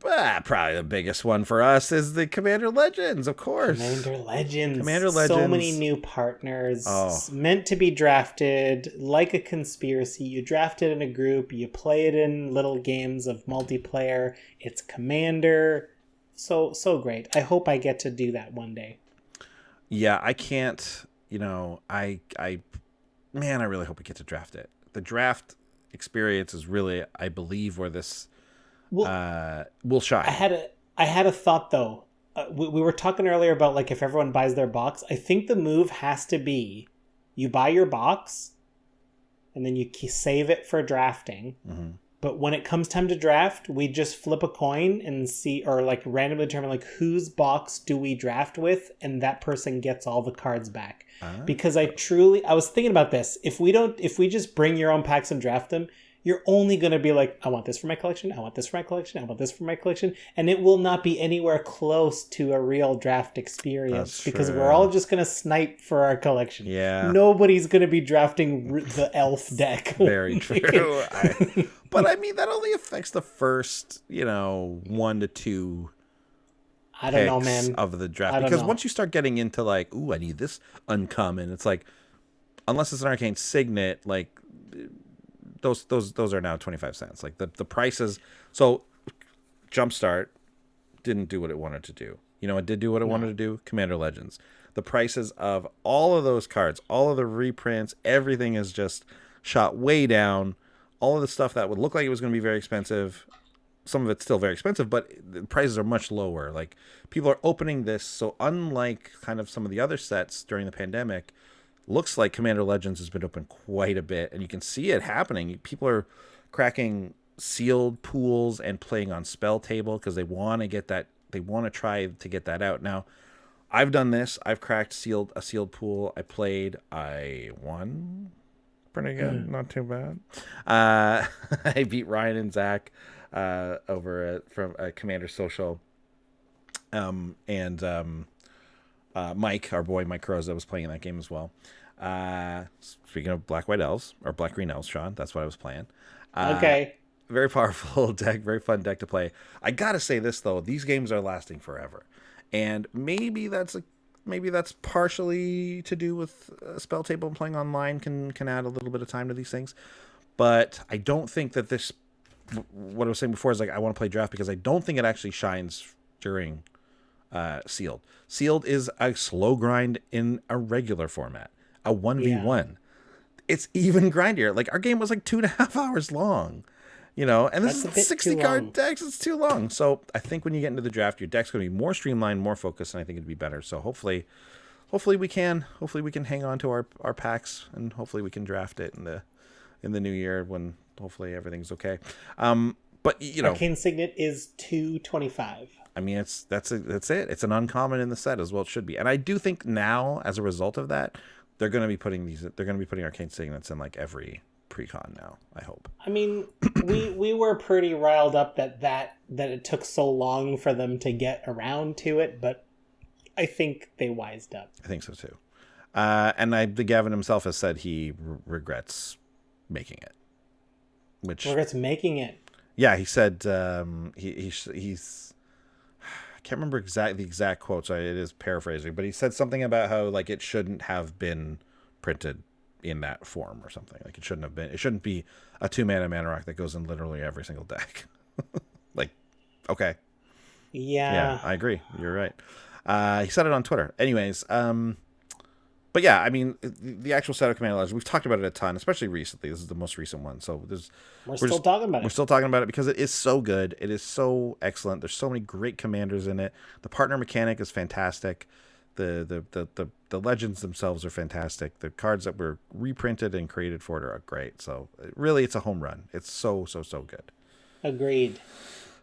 Probably the biggest one for us is the Commander Legends, of course. Commander Legends. Commander Legends. So many new partners. Oh. Meant to be drafted like a conspiracy. You draft it in a group. You play it in little games of multiplayer. It's Commander. So great. I hope I get to do that one day. Yeah, I can't, I really hope we get to draft it. The draft experience is really, I believe, where this will shine. I had a thought though. We were talking earlier about like if everyone buys their box. I think the move has to be you buy your box and then you save it for drafting. Mm-hmm. But when it comes time to draft, we just flip a coin and see, or like randomly determine like whose box do we draft with, and that person gets all the cards back. Because I was thinking about this. If we just bring your own packs and draft them, you're only going to be like, I want this for my collection, I want this for my collection, I want this for my collection. And it will not be anywhere close to a real draft experience because we're all just going to snipe for our collection. Yeah. Nobody's going to be drafting the elf deck. Very true. But I mean, that only affects the first, 1 to 2 I don't know, man. Of the draft. Because once you start getting into like, ooh, I need this uncommon, it's like, unless it's an arcane signet, like, those are now 25 cents. Like the prices. So Jumpstart didn't do what it wanted to do. It did do what it wanted to do. Commander Legends. The prices of all of those cards, all of the reprints, everything is just shot way down. All of the stuff that would look like it was going to be very expensive, some of it's still very expensive, but the prices are much lower. Like people are opening this. So unlike kind of some of the other sets during the pandemic, looks like Commander Legends has been open quite a bit, and you can see it happening. People are cracking sealed pools and playing on spell table because they want to get that. They want to try to get that out. Now, I've done this. I've cracked a sealed pool. I won pretty good, not too bad. I beat Ryan and Zach over from Commander Social, and Mike, our boy Mike Carosa, was playing in that game as well. Speaking of Black White Elves, or Black Green Elves, Sean, that's what I was playing. Okay. Very powerful deck, very fun deck to play. I gotta say this though, these games are lasting forever, and maybe that's partially to do with spell table and playing online can add a little bit of time to these things. But I don't think that this, what I was saying before is like I want to play draft because I don't think it actually shines during Sealed. Sealed is a slow grind in a regular format, a 1v1. Yeah. It's even grindier. Like our game was like 2.5 hours long, and this is 60 card decks. It's too long. So I think when you get into the draft, your deck's going to be more streamlined, more focused, and I think it'd be better. So hopefully we can hang on to our packs, and hopefully we can draft it in the new year when hopefully everything's okay. But Arcane Signet is $225. I mean, that's it. It's an uncommon in the set as well. It should be, and I do think now, as a result of that, they're going to be putting Arcane Signets in like every pre-con now. I hope. I mean, we were pretty riled up that it took so long for them to get around to it, but I think they wised up. I think so too. And Gavin himself has said he regrets making it. Regrets making it. Yeah, he said he's. I can't remember the exact quote, so it is paraphrasing, but he said something about how like it shouldn't have been printed in that form or something. Like it shouldn't be a 2-mana mana rock that goes in literally every single deck. Like, okay. Yeah, I agree. You're right. He said it on Twitter. Anyways, but yeah, I mean, the actual set of Commander Legends, we've talked about it a ton, especially recently. This is the most recent one. So we're still talking about it. We're still talking about it because it is so good. It is so excellent. There's so many great commanders in it. The partner mechanic is fantastic. The legends themselves are fantastic. The cards that were reprinted and created for it are great. So really, it's a home run. It's so good. Agreed.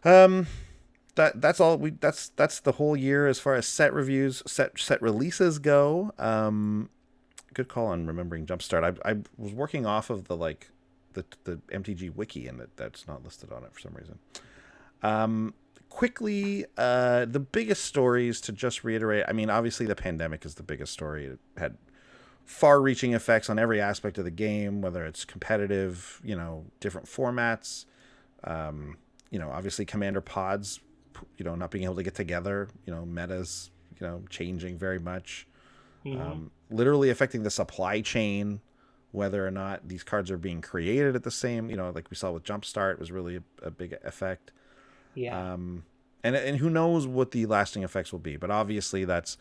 That's all that's the whole year as far as set reviews, set releases go. Good call on remembering Jumpstart. I was working off of the MTG wiki, and that's not listed on it for some reason. Quickly, the biggest stories to just reiterate. I mean, obviously the pandemic is the biggest story. It had far-reaching effects on every aspect of the game, whether it's competitive, different formats. Obviously Commander Pods not being able to get together, metas, changing very much, literally affecting the supply chain, whether or not these cards are being created at the same, like we saw with Jumpstart was really a big effect. Yeah. And who knows what the lasting effects will be, but obviously that's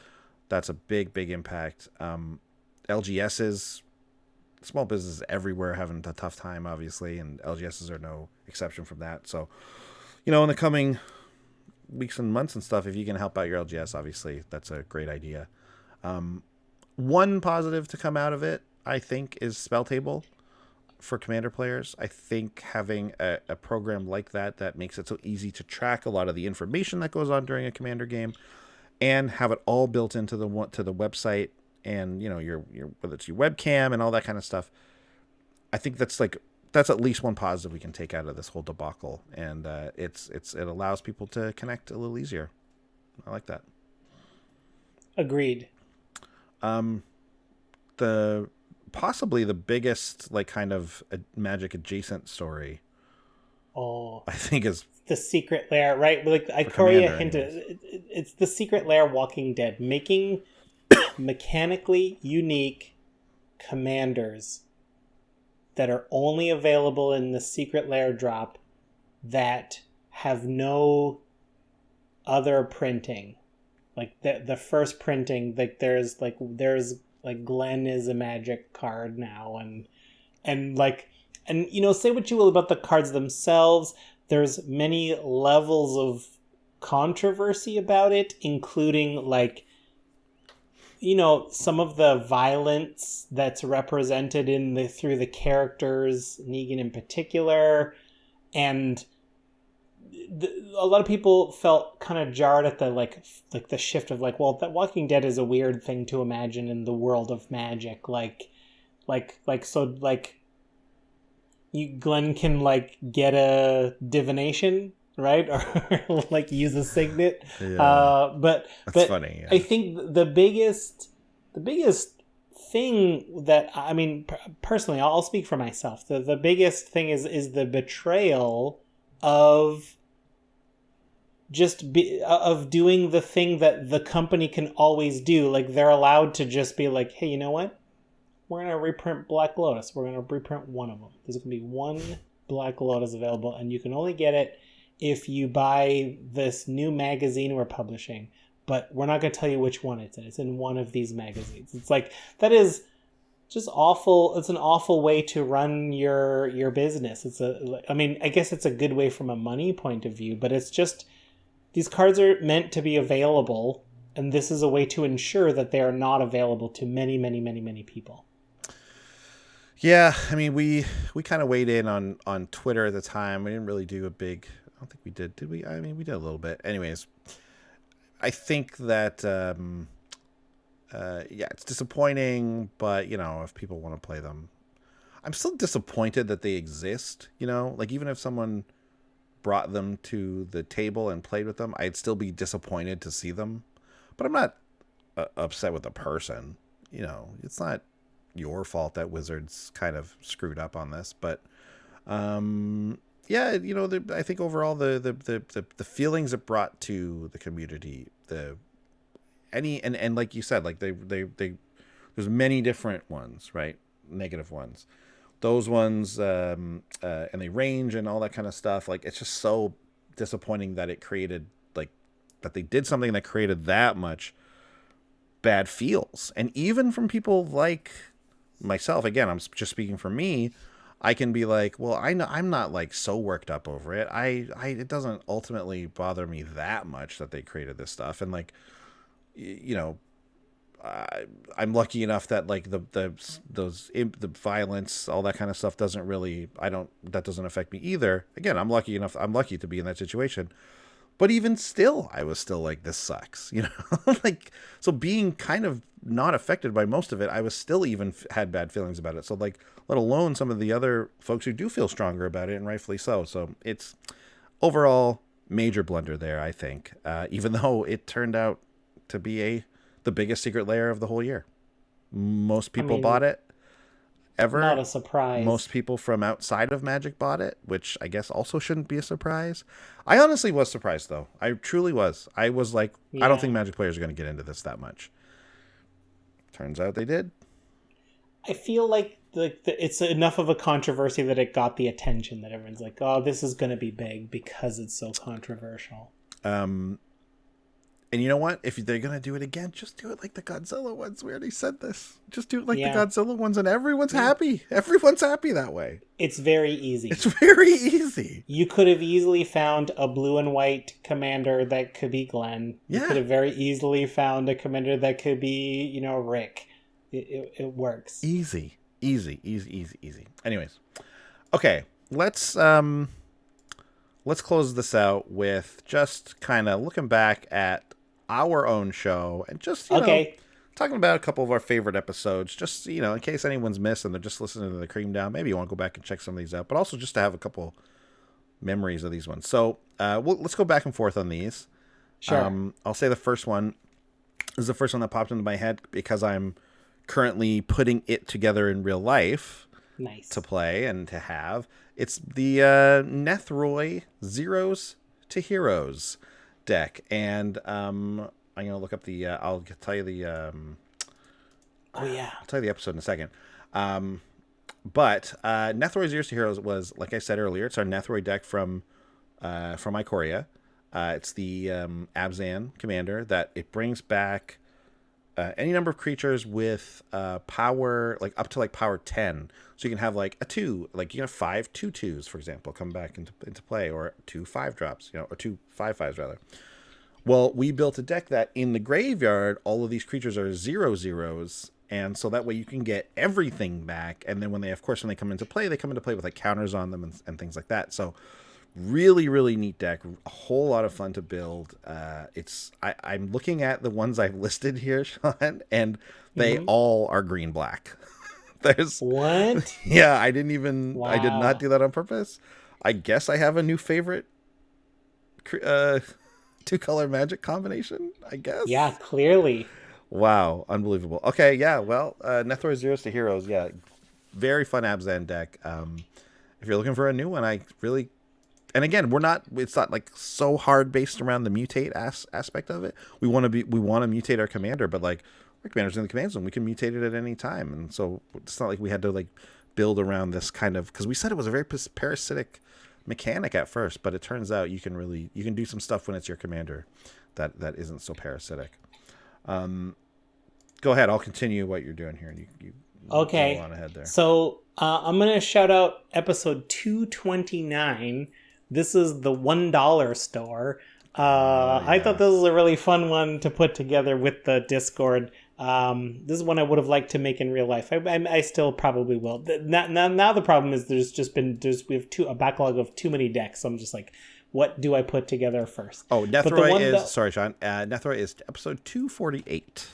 a big impact. LGSs, small businesses everywhere having a tough time, obviously, and LGSs are no exception from that. So, in the coming weeks and months and stuff, if you can help out your LGS, obviously that's a great idea. One positive to come out of it, I think, is Spell Table for Commander players. I think having a program like that makes it so easy to track a lot of the information that goes on during a Commander game, and have it all built into the website, and your whether it's your webcam and all that kind of stuff. I think that's at least one positive we can take out of this whole debacle, and it allows people to connect a little easier. I like that. Agreed. Possibly the biggest kind of a Magic adjacent story, I think, is the Secret Lair, right? Like Ikoria hinted, it's the Secret Lair Walking Dead, making mechanically unique commanders that are only available in the Secret Lair drop, that have no other printing. Like the first printing, there's Glenn is a Magic card now, and say what you will about the cards themselves, there's many levels of controversy about it, including some of the violence that's represented through the characters, Negan in particular, and a lot of people felt kind of jarred at the shift of that Walking Dead is a weird thing to imagine in the world of Magic, Glenn can get a divination, right, or use a signet. Yeah. But funny. Yeah. I think the biggest thing that, I mean, personally, I'll speak for myself. The biggest thing is the betrayal of of doing the thing that the company can always do. They're allowed to just be hey, you know what? We're going to reprint Black Lotus. We're going to reprint one of them. There's going to be one Black Lotus available, and you can only get it if you buy this new magazine we're publishing. But we're not going to tell you which one it's in. It's in one of these magazines. It's that is just awful. It's an awful way to run your business. I guess it's a good way from a money point of view, but it's just, these cards are meant to be available, and this is a way to ensure that they are not available to many, many, many, many people. Yeah, I mean, we kind of weighed in on Twitter at the time. We didn't really do a big... I don't think we did we? I mean, we did a little bit. Anyways, I think that, it's disappointing, but, if people want to play them... I'm still disappointed that they exist, even if someone brought them to the table and played with them, I'd still be disappointed to see them. But I'm not upset with the person. It's not your fault that Wizards kind of screwed up on this, but I think overall the feelings it brought to the community, and like you said, there's many different ones, right? Negative ones, those ones, and they range and all that kind of stuff. It's just so disappointing that it created that they did something that created that much bad feels. And even from people like myself, again, I'm just speaking for me, I can be well, I know I'm not so worked up over it. It doesn't ultimately bother me that much that they created this stuff. And I'm lucky enough that the violence, all that kind of stuff that doesn't affect me either. Again, I'm lucky to be in that situation. But even still, I was still this sucks, so being kind of not affected by most of it, I was still even had bad feelings about it. So let alone some of the other folks who do feel stronger about it, and rightfully so. So it's overall major blunder there, I think, even though it turned out to be the biggest Secret Lair of the whole year. Most people bought it. ever. Not a surprise. Most people from outside of Magic bought it, which I guess also shouldn't be a surprise. I honestly was surprised, though. I truly was. I was like, I don't think Magic players are going to get into this that much. Turns out they did. I feel like it's enough of a controversy that it got the attention that everyone's like, oh, this is going to be big because it's so controversial. And you know what? If they're going to do it again, just do it like the Godzilla ones. We already said this. Just do it like the Godzilla ones and everyone's happy. Everyone's happy that way. It's very easy. It's very easy. You could have easily found a blue and white commander that could be Glenn. You could have very easily found a commander that could be, Rick. It works. Easy. Anyways. Okay. Let's close this out with just kind of looking back at our own show and just, you know, talking about a couple of our favorite episodes, just, in case anyone's missed and they're just listening to the Creamdown, maybe you want to go back and check some of these out, but also just to have a couple memories of these ones. So let's go back and forth on these. Sure. I'll say the first one is the first one that popped into my head because I'm currently putting it together in real life to play and to have. It's the Nethroi Zeros to Heroes deck, and I'm gonna look up the. I'll tell you the. I'll tell you the episode in a second. But Nethroi Zeros to Heroes was, like I said earlier, it's our Nethroi deck from Ikoria. It's the Abzan commander that it brings back any number of creatures with power, like up to like power 10. So you can have like a 2, like you can have 5 2/2s, for example, come back into play, or 2 5-drops, or 2 5/5s rather. Well, we built a deck that in the graveyard, all of these creatures are 0/0s, and so that way you can get everything back. And then when they come into play, they come into play with like counters on them and things like that. So really, really neat deck. A whole lot of fun to build. I'm looking at the ones I've listed here, Sean, and they all are green black. There's what? Yeah, I did not do that on purpose. I guess I have a new favorite 2-color Magic combination, I guess. Yeah, clearly. Wow, unbelievable. Okay, yeah, well, Nethroi Zeros to Heroes, yeah. Very fun Abzan deck. If you're looking for a new one, and again, it's not like so hard based around the mutate aspect of it. We want to mutate our commander, but like our commander's in the command zone, we can mutate it at any time. And so it's not like we had to like build around this kind of, because we said it was a very parasitic mechanic at first, but it turns out you can do some stuff when it's your commander that isn't so parasitic. Go ahead, I'll continue what you're doing here, and you go on ahead there. So I'm gonna shout out episode 229. This is the $1 store. I thought this was a really fun one to put together with the Discord. This is one I would have liked to make in real life. I still probably will. Now the problem is we have a backlog of too many decks. So I'm just like, what do I put together first? Oh, Nethroi is sorry, Sean. Nethroi is episode 248.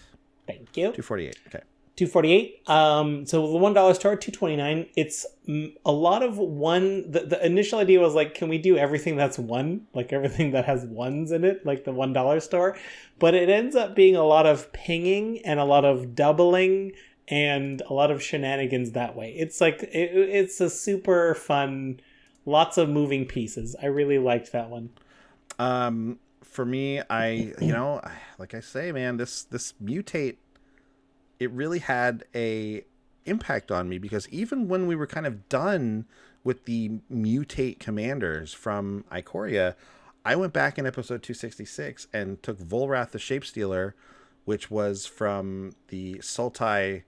Thank you. 248. Okay. 248. So the $1 store, 229. It's a lot of one. The initial idea was like, can we do everything that's one, like everything that has ones in it, like the $1 store? But it ends up being a lot of pinging and a lot of doubling and a lot of shenanigans that way. It's like it's a super fun, lots of moving pieces. I really liked that one. For me, like I say, man, this mutate, it really had a impact on me, because even when we were kind of done with the mutate commanders from Ikoria, I went back in episode 266 and took Volrath the Shapestealer, which was from the Sultai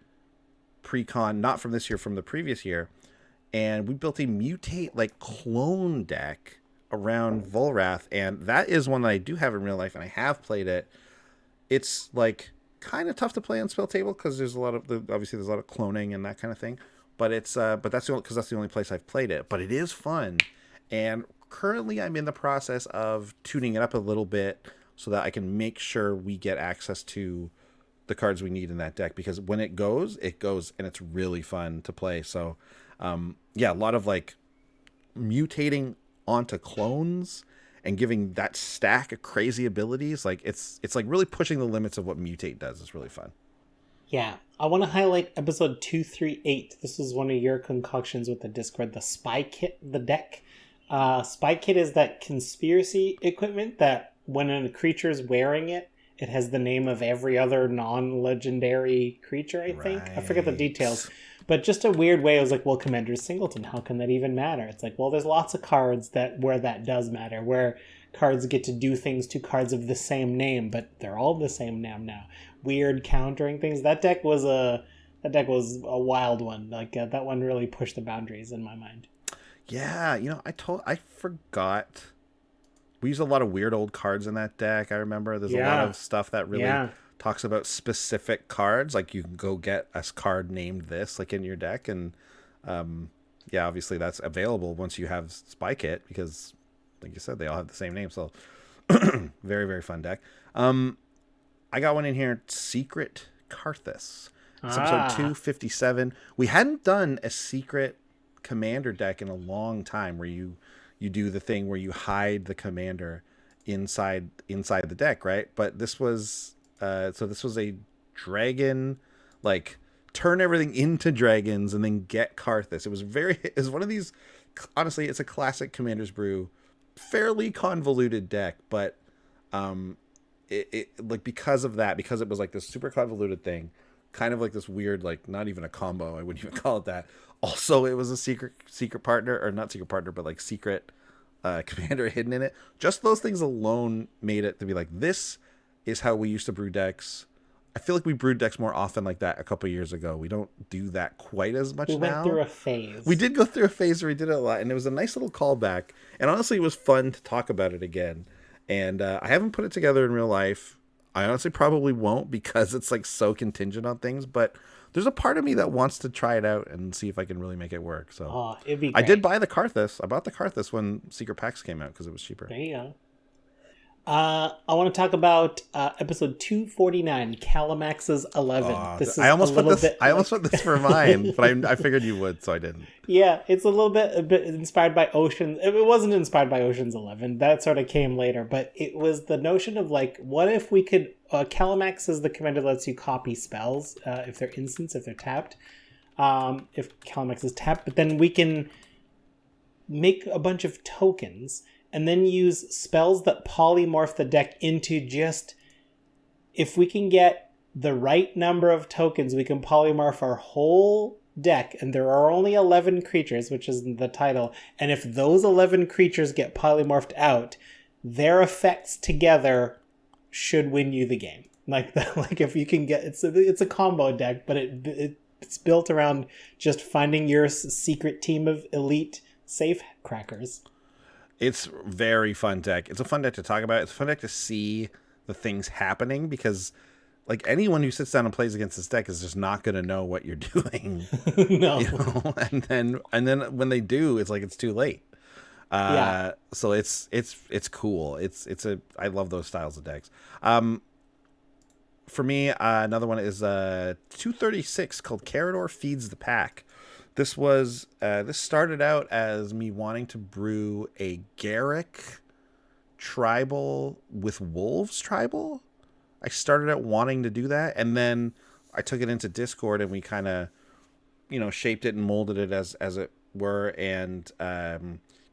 pre-con, not from this year, from the previous year, and we built a mutate like clone deck around Volrath, and that is one that I do have in real life, and I have played it. It's like kind of tough to play on spell table because there's a lot of cloning and that kind of thing, but that's the only place I've played it. But it is fun, and currently I'm in the process of tuning it up a little bit so that I can make sure we get access to the cards we need in that deck, because when it goes, and it's really fun to play. So a lot of like mutating onto clones and giving that stack of crazy abilities, like it's like really pushing the limits of what mutate does. It's really fun. Yeah. I want to highlight episode 238. This was one of your concoctions with the Discord, the Spy Kit, the deck. Spy Kit is that conspiracy equipment that when a creature's wearing it, it has the name of every other non-legendary creature, I think. I forget the details. But just a weird way, I was like, well, Commander Singleton, how can that even matter? It's like, well, there's lots of cards where that does matter, where cards get to do things to cards of the same name, but they're all the same name now. Weird countering things. That deck was a wild one. Like that one really pushed the boundaries in my mind. Yeah, I forgot. We use a lot of weird old cards in that deck. I remember there's a lot of stuff that really talks about specific cards. Like you can go get a card named this, like in your deck, and obviously that's available once you have Spy Kit because, like you said, they all have the same name. So very, very fun deck. I got one in here, Secret Karthus. It's episode 257. We hadn't done a secret commander deck in a long time where you do the thing where you hide the commander inside the deck, right? But this was this was a dragon, like turn everything into dragons and then get Karthus. It was one of these, honestly, it's a classic Commander's Brew, fairly convoluted deck, but it like because it was like this super convoluted thing, kind of like this weird, like not even a combo, I wouldn't even call it that. Also, it was a secret partner, or not secret partner, but like secret commander hidden in it. Just those things alone made it to be like, this is how we used to brew decks. I feel like we brewed decks more often like that a couple years ago. We don't do that quite as much now. We went through a phase. We did go through a phase where we did it a lot, and it was a nice little callback. And honestly, it was fun to talk about it again. And I haven't put it together in real life. I honestly probably won't because it's like so contingent on things, but there's a part of me that wants to try it out and see if I can really make it work. So it'd be great. I did buy the Karthus. I bought the Karthus when Secret Packs came out because it was cheaper. There you go. I want to talk about episode 249, Calamax's 11. I almost put this for mine, but I figured you would, so I didn't. Yeah, it's a bit inspired by Ocean. It wasn't inspired by Ocean's 11. That sort of came later, but it was the notion of like, what if we could... Calamax is the commander that lets you copy spells if they're instants, if they're tapped. If Calamax is tapped, but then we can make a bunch of tokens and then use spells that polymorph the deck into just... If we can get the right number of tokens, we can polymorph our whole deck, and there are only 11 creatures, which is the title, and if those 11 creatures get polymorphed out, their effects together should win you the game. Like if you can get... It's a combo deck, but it's built around just finding your secret team of elite safe crackers. It's very fun deck. It's a fun deck to talk about. It's a fun deck to see the things happening because, like, anyone who sits down and plays against this deck is just not going to know what you're doing. No. And then when they do, it's like it's too late. So it's cool. I love those styles of decks. For me, another one is 236 called Carador Feeds the Pack. This started out as me wanting to brew a Garrick tribal with wolves tribal. I started out wanting to do that, and then I took it into Discord and we kind of, shaped it and molded it as it were, and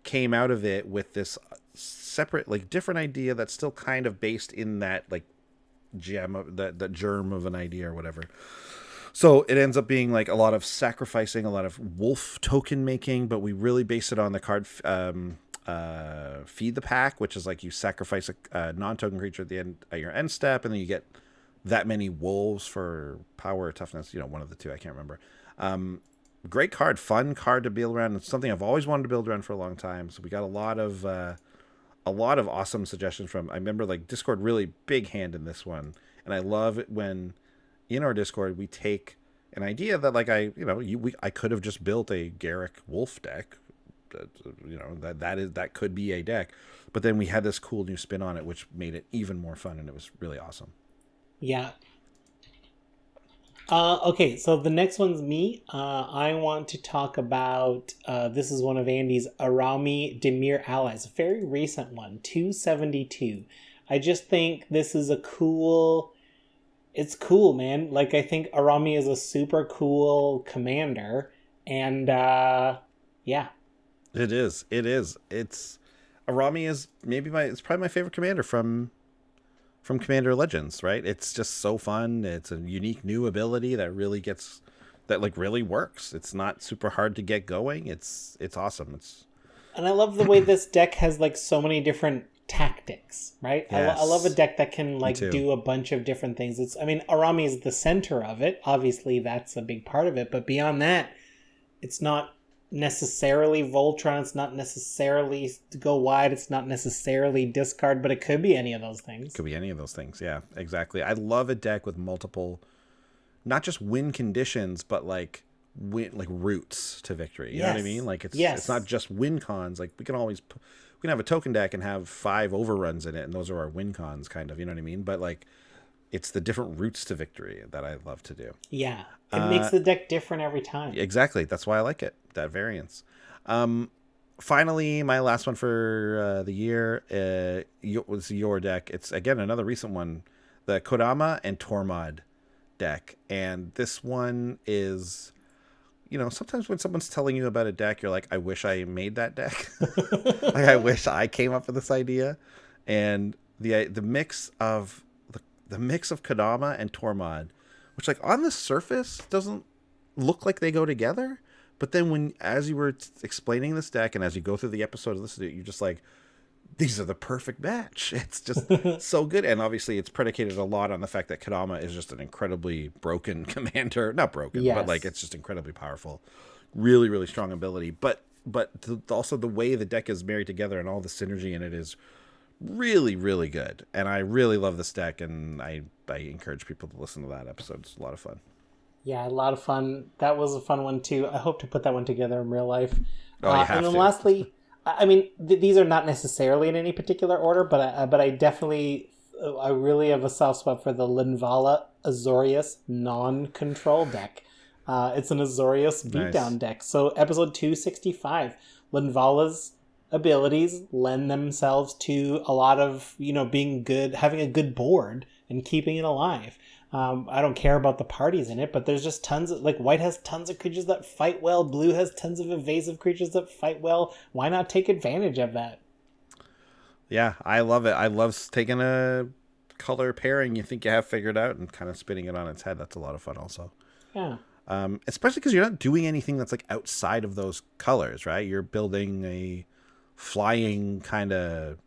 came out of it with this separate, like, different idea that's still kind of based in that, like, gem of the germ of an idea or whatever. So it ends up being like a lot of sacrificing, a lot of wolf token making, but we really base it on the card Feed the Pack, which is like you sacrifice a non-token creature at your end step, and then you get that many wolves for power or toughness. One of the two, I can't remember. Great card, fun card to build around. It's something I've always wanted to build around for a long time. So we got a lot of awesome suggestions from. I remember like Discord really big hand in this one, and I love it when in our Discord we take an idea that like I could have just built a Garrick Wolf deck. That could be a deck, but then we had this cool new spin on it, which made it even more fun, and it was really awesome. Yeah. Okay, so the next one's me. I want to talk about, this is one of Andy's Arami Demir allies, a very recent one, 272. I just think this is a cool it's cool, man. Like, I think Arami is a super cool commander, and yeah. It is. It is. It's Arami is maybe it's probably my favorite commander from Commander Legends, right? It's just so fun. It's a unique new ability that really works. It's not super hard to get going. It's awesome. And I love the way this deck has like so many different tactics, right? Yes. I love a deck that can like too. do a bunch of different things. Arami is the center of it. Obviously, that's a big part of it. But beyond that, it's not necessarily Voltron. It's not necessarily go wide. It's not necessarily discard, but it could be any of those things. Could be any of those things. Yeah, exactly. I love a deck with multiple, not just win conditions, but like routes to victory. You know what I mean? Like it's not just win cons. Like we can have a token deck and have 5 overruns in it, and those are our win cons, kind of. You know what I mean? But like, it's the different routes to victory that I love to do. Yeah, it makes the deck different every time. Exactly. That's why I like it. That variance. Finally, my last one for the year was your deck. It's, again, another recent one, the Kodama and Tormod deck. And this one is, sometimes when someone's telling you about a deck, you're like, I wish I made that deck. Like, I wish I came up with this idea. And the mix of the mix of Kodama and Tormod, which like on the surface doesn't look like they go together, but then as you were explaining this deck and as you go through the episode and listen to it, you're just like, these are the perfect match. It's just so good. And obviously it's predicated a lot on the fact that Kodama is just an incredibly broken commander. Not broken, but like it's just incredibly powerful. Really, really strong ability. But also the way the deck is married together and all the synergy in it is really, really good. And I really love this deck, and I encourage people to listen to that episode. It's a lot of fun. Yeah, a lot of fun. That was a fun one too. I hope to put that one together in real life. Oh, you have and then to. Lastly, these are not necessarily in any particular order, but I definitely, I really have a soft spot for the Linvala Azorius non-control deck. It's an Azorius beatdown deck. So episode 265, Linvala's abilities lend themselves to a lot of, being good, having a good board and keeping it alive. I don't care about the parties in it, but there's just tons of, like, white has tons of creatures that fight well. Blue has tons of evasive creatures that fight well. Why not take advantage of that? Yeah, I love it. I love taking a color pairing you think you have figured out and kind of spinning it on its head. That's a lot of fun also. Yeah. Especially because you're not doing anything that's like outside of those colors, right? You're building a flying kind of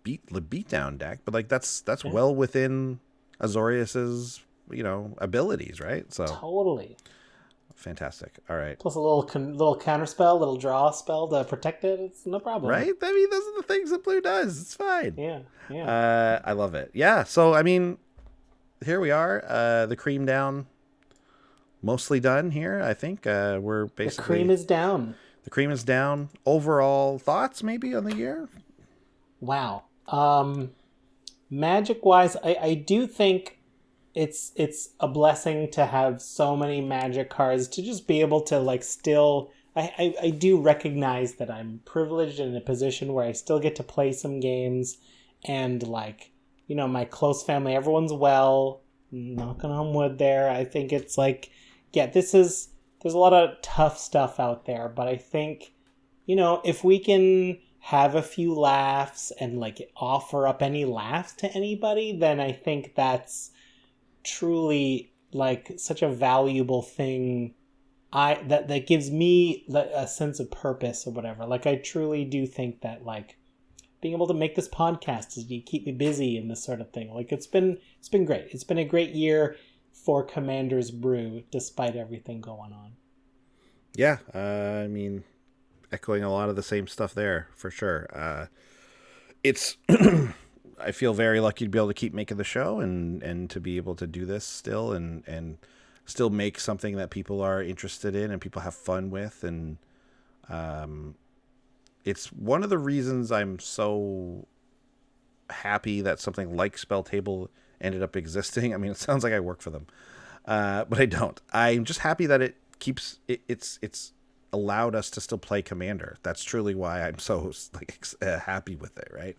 beatdown deck, but like that's well within Azorius's abilities, right? So totally fantastic. All right, plus a little counter spell, little draw spell to protect it. It's no problem, right? I mean, those are the things that blue does. It's fine. Yeah. I love it. Yeah. So I mean, here we are. The Creamdown mostly done here. I think we're basically the cream is down. The cream is down. Overall thoughts maybe on the year? Wow. Magic wise, I do think it's a blessing to have so many Magic cards, to just be able to like still, I do recognize that I'm privileged in a position where I still get to play some games, and like, my close family, everyone's well, knocking on wood there. I think it's like, yeah, there's a lot of tough stuff out there, but I think, if we can have a few laughs and like offer up any laughs to anybody, then I think that's truly like such a valuable thing. That gives me a sense of purpose or whatever. Like, I truly do think that like being able to make this podcast is to keep me busy and this sort of thing. Like, it's been great. It's been a great year for Commander's Brew, despite everything going on. Yeah, I mean, echoing a lot of the same stuff there, for sure. It's I feel very lucky to be able to keep making the show and to be able to do this still and still make something that people are interested in and people have fun with. And it's one of the reasons I'm so happy that something like Spell Table ended up existing. I mean, it sounds like I work for them, but I don't. I'm just happy that it keeps it's allowed us to still play Commander. That's truly why I'm so like happy with it, right?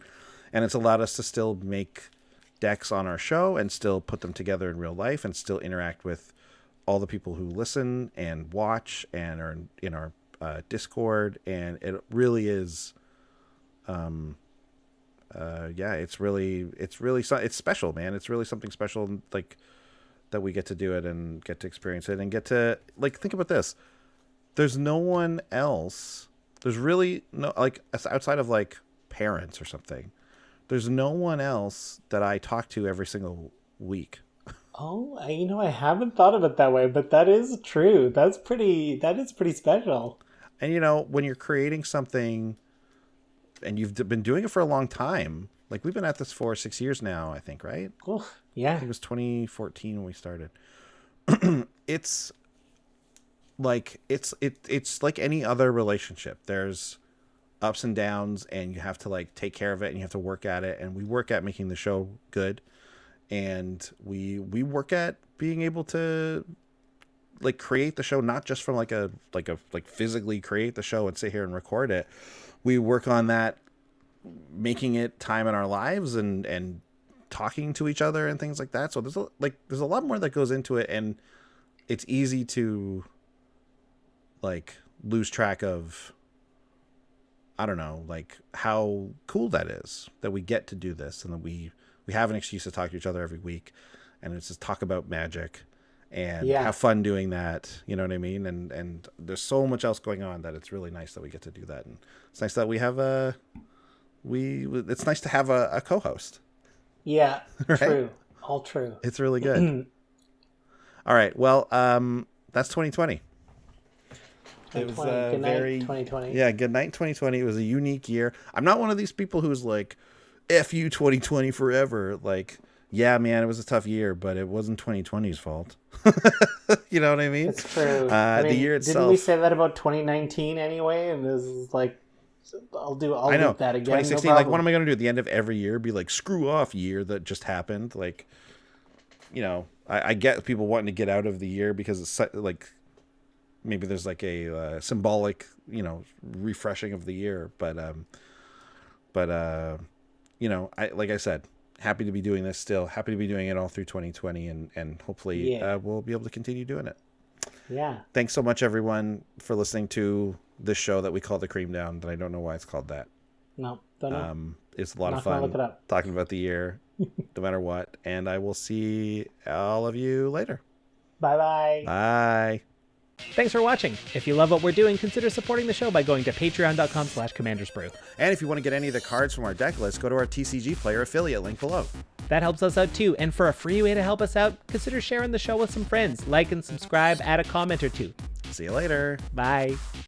And it's allowed us to still make decks on our show and still put them together in real life and still interact with all the people who listen and watch and are in our Discord. And it really is, it's special, man. It's really something special, like, that we get to do it and get to experience it and get to, like, think about this. There's no one else. There's really no, like, outside of like parents or something. There's no one else that I talk to every single week. Oh, I haven't thought of it that way, but that is true. That is pretty special. And, when you're creating something and you've been doing it for a long time, like we've been at this for 6 years now, I think, right? Oh, yeah. I think it was 2014 when we started. It's like, it's like any other relationship. There's ups and downs, and you have to like take care of it, and you have to work at it. And we work at making the show good, and we work at being able to like create the show, not just from like physically create the show and sit here and record it. We work on that, making it time in our lives and talking to each other and things like that. So there's a lot more that goes into it, and it's easy to like lose track of, I don't know, like how cool that is that we get to do this, and that we have an excuse to talk to each other every week, and it's just talk about Magic and have fun doing that. You know what I mean? And there's so much else going on that it's really nice that we get to do that. And it's nice that we have it's nice to have a co-host. Yeah, right? True. All true. It's really good. All right. Well, that's 2020. It was good night, 2020. Yeah, good night 2020. It was a unique year. I'm not one of these people who's like, F you 2020 forever. Like, yeah, man, it was a tough year, but it wasn't 2020's fault. You know what I mean? It's true. The year itself. Didn't we say that about 2019 anyway? And this is like, I'll do that again. 2016, no like, what am I going to do at the end of every year? Be like, screw off year that just happened. Like, I get people wanting to get out of the year because it's like, maybe there's like a symbolic, refreshing of the year. But like I said, happy to be doing this still. Happy to be doing it all through 2020, and hopefully we'll be able to continue doing it. Yeah. Thanks so much, everyone, for listening to this show that we call the Creamdown. That I don't know why it's called that. No, don't know. It's a lot of fun look it up. talking about the year, no matter what. And I will see all of you later. Bye-bye. Bye. Thanks for watching. If you love what we're doing, consider supporting the show by going to patreon.com/commandersbrew. And if you want to get any of the cards from our deck list, go to our TCG Player affiliate link below. That helps us out too, and for a free way to help us out, consider sharing the show with some friends. Like and subscribe, add a comment or two. See you later. Bye.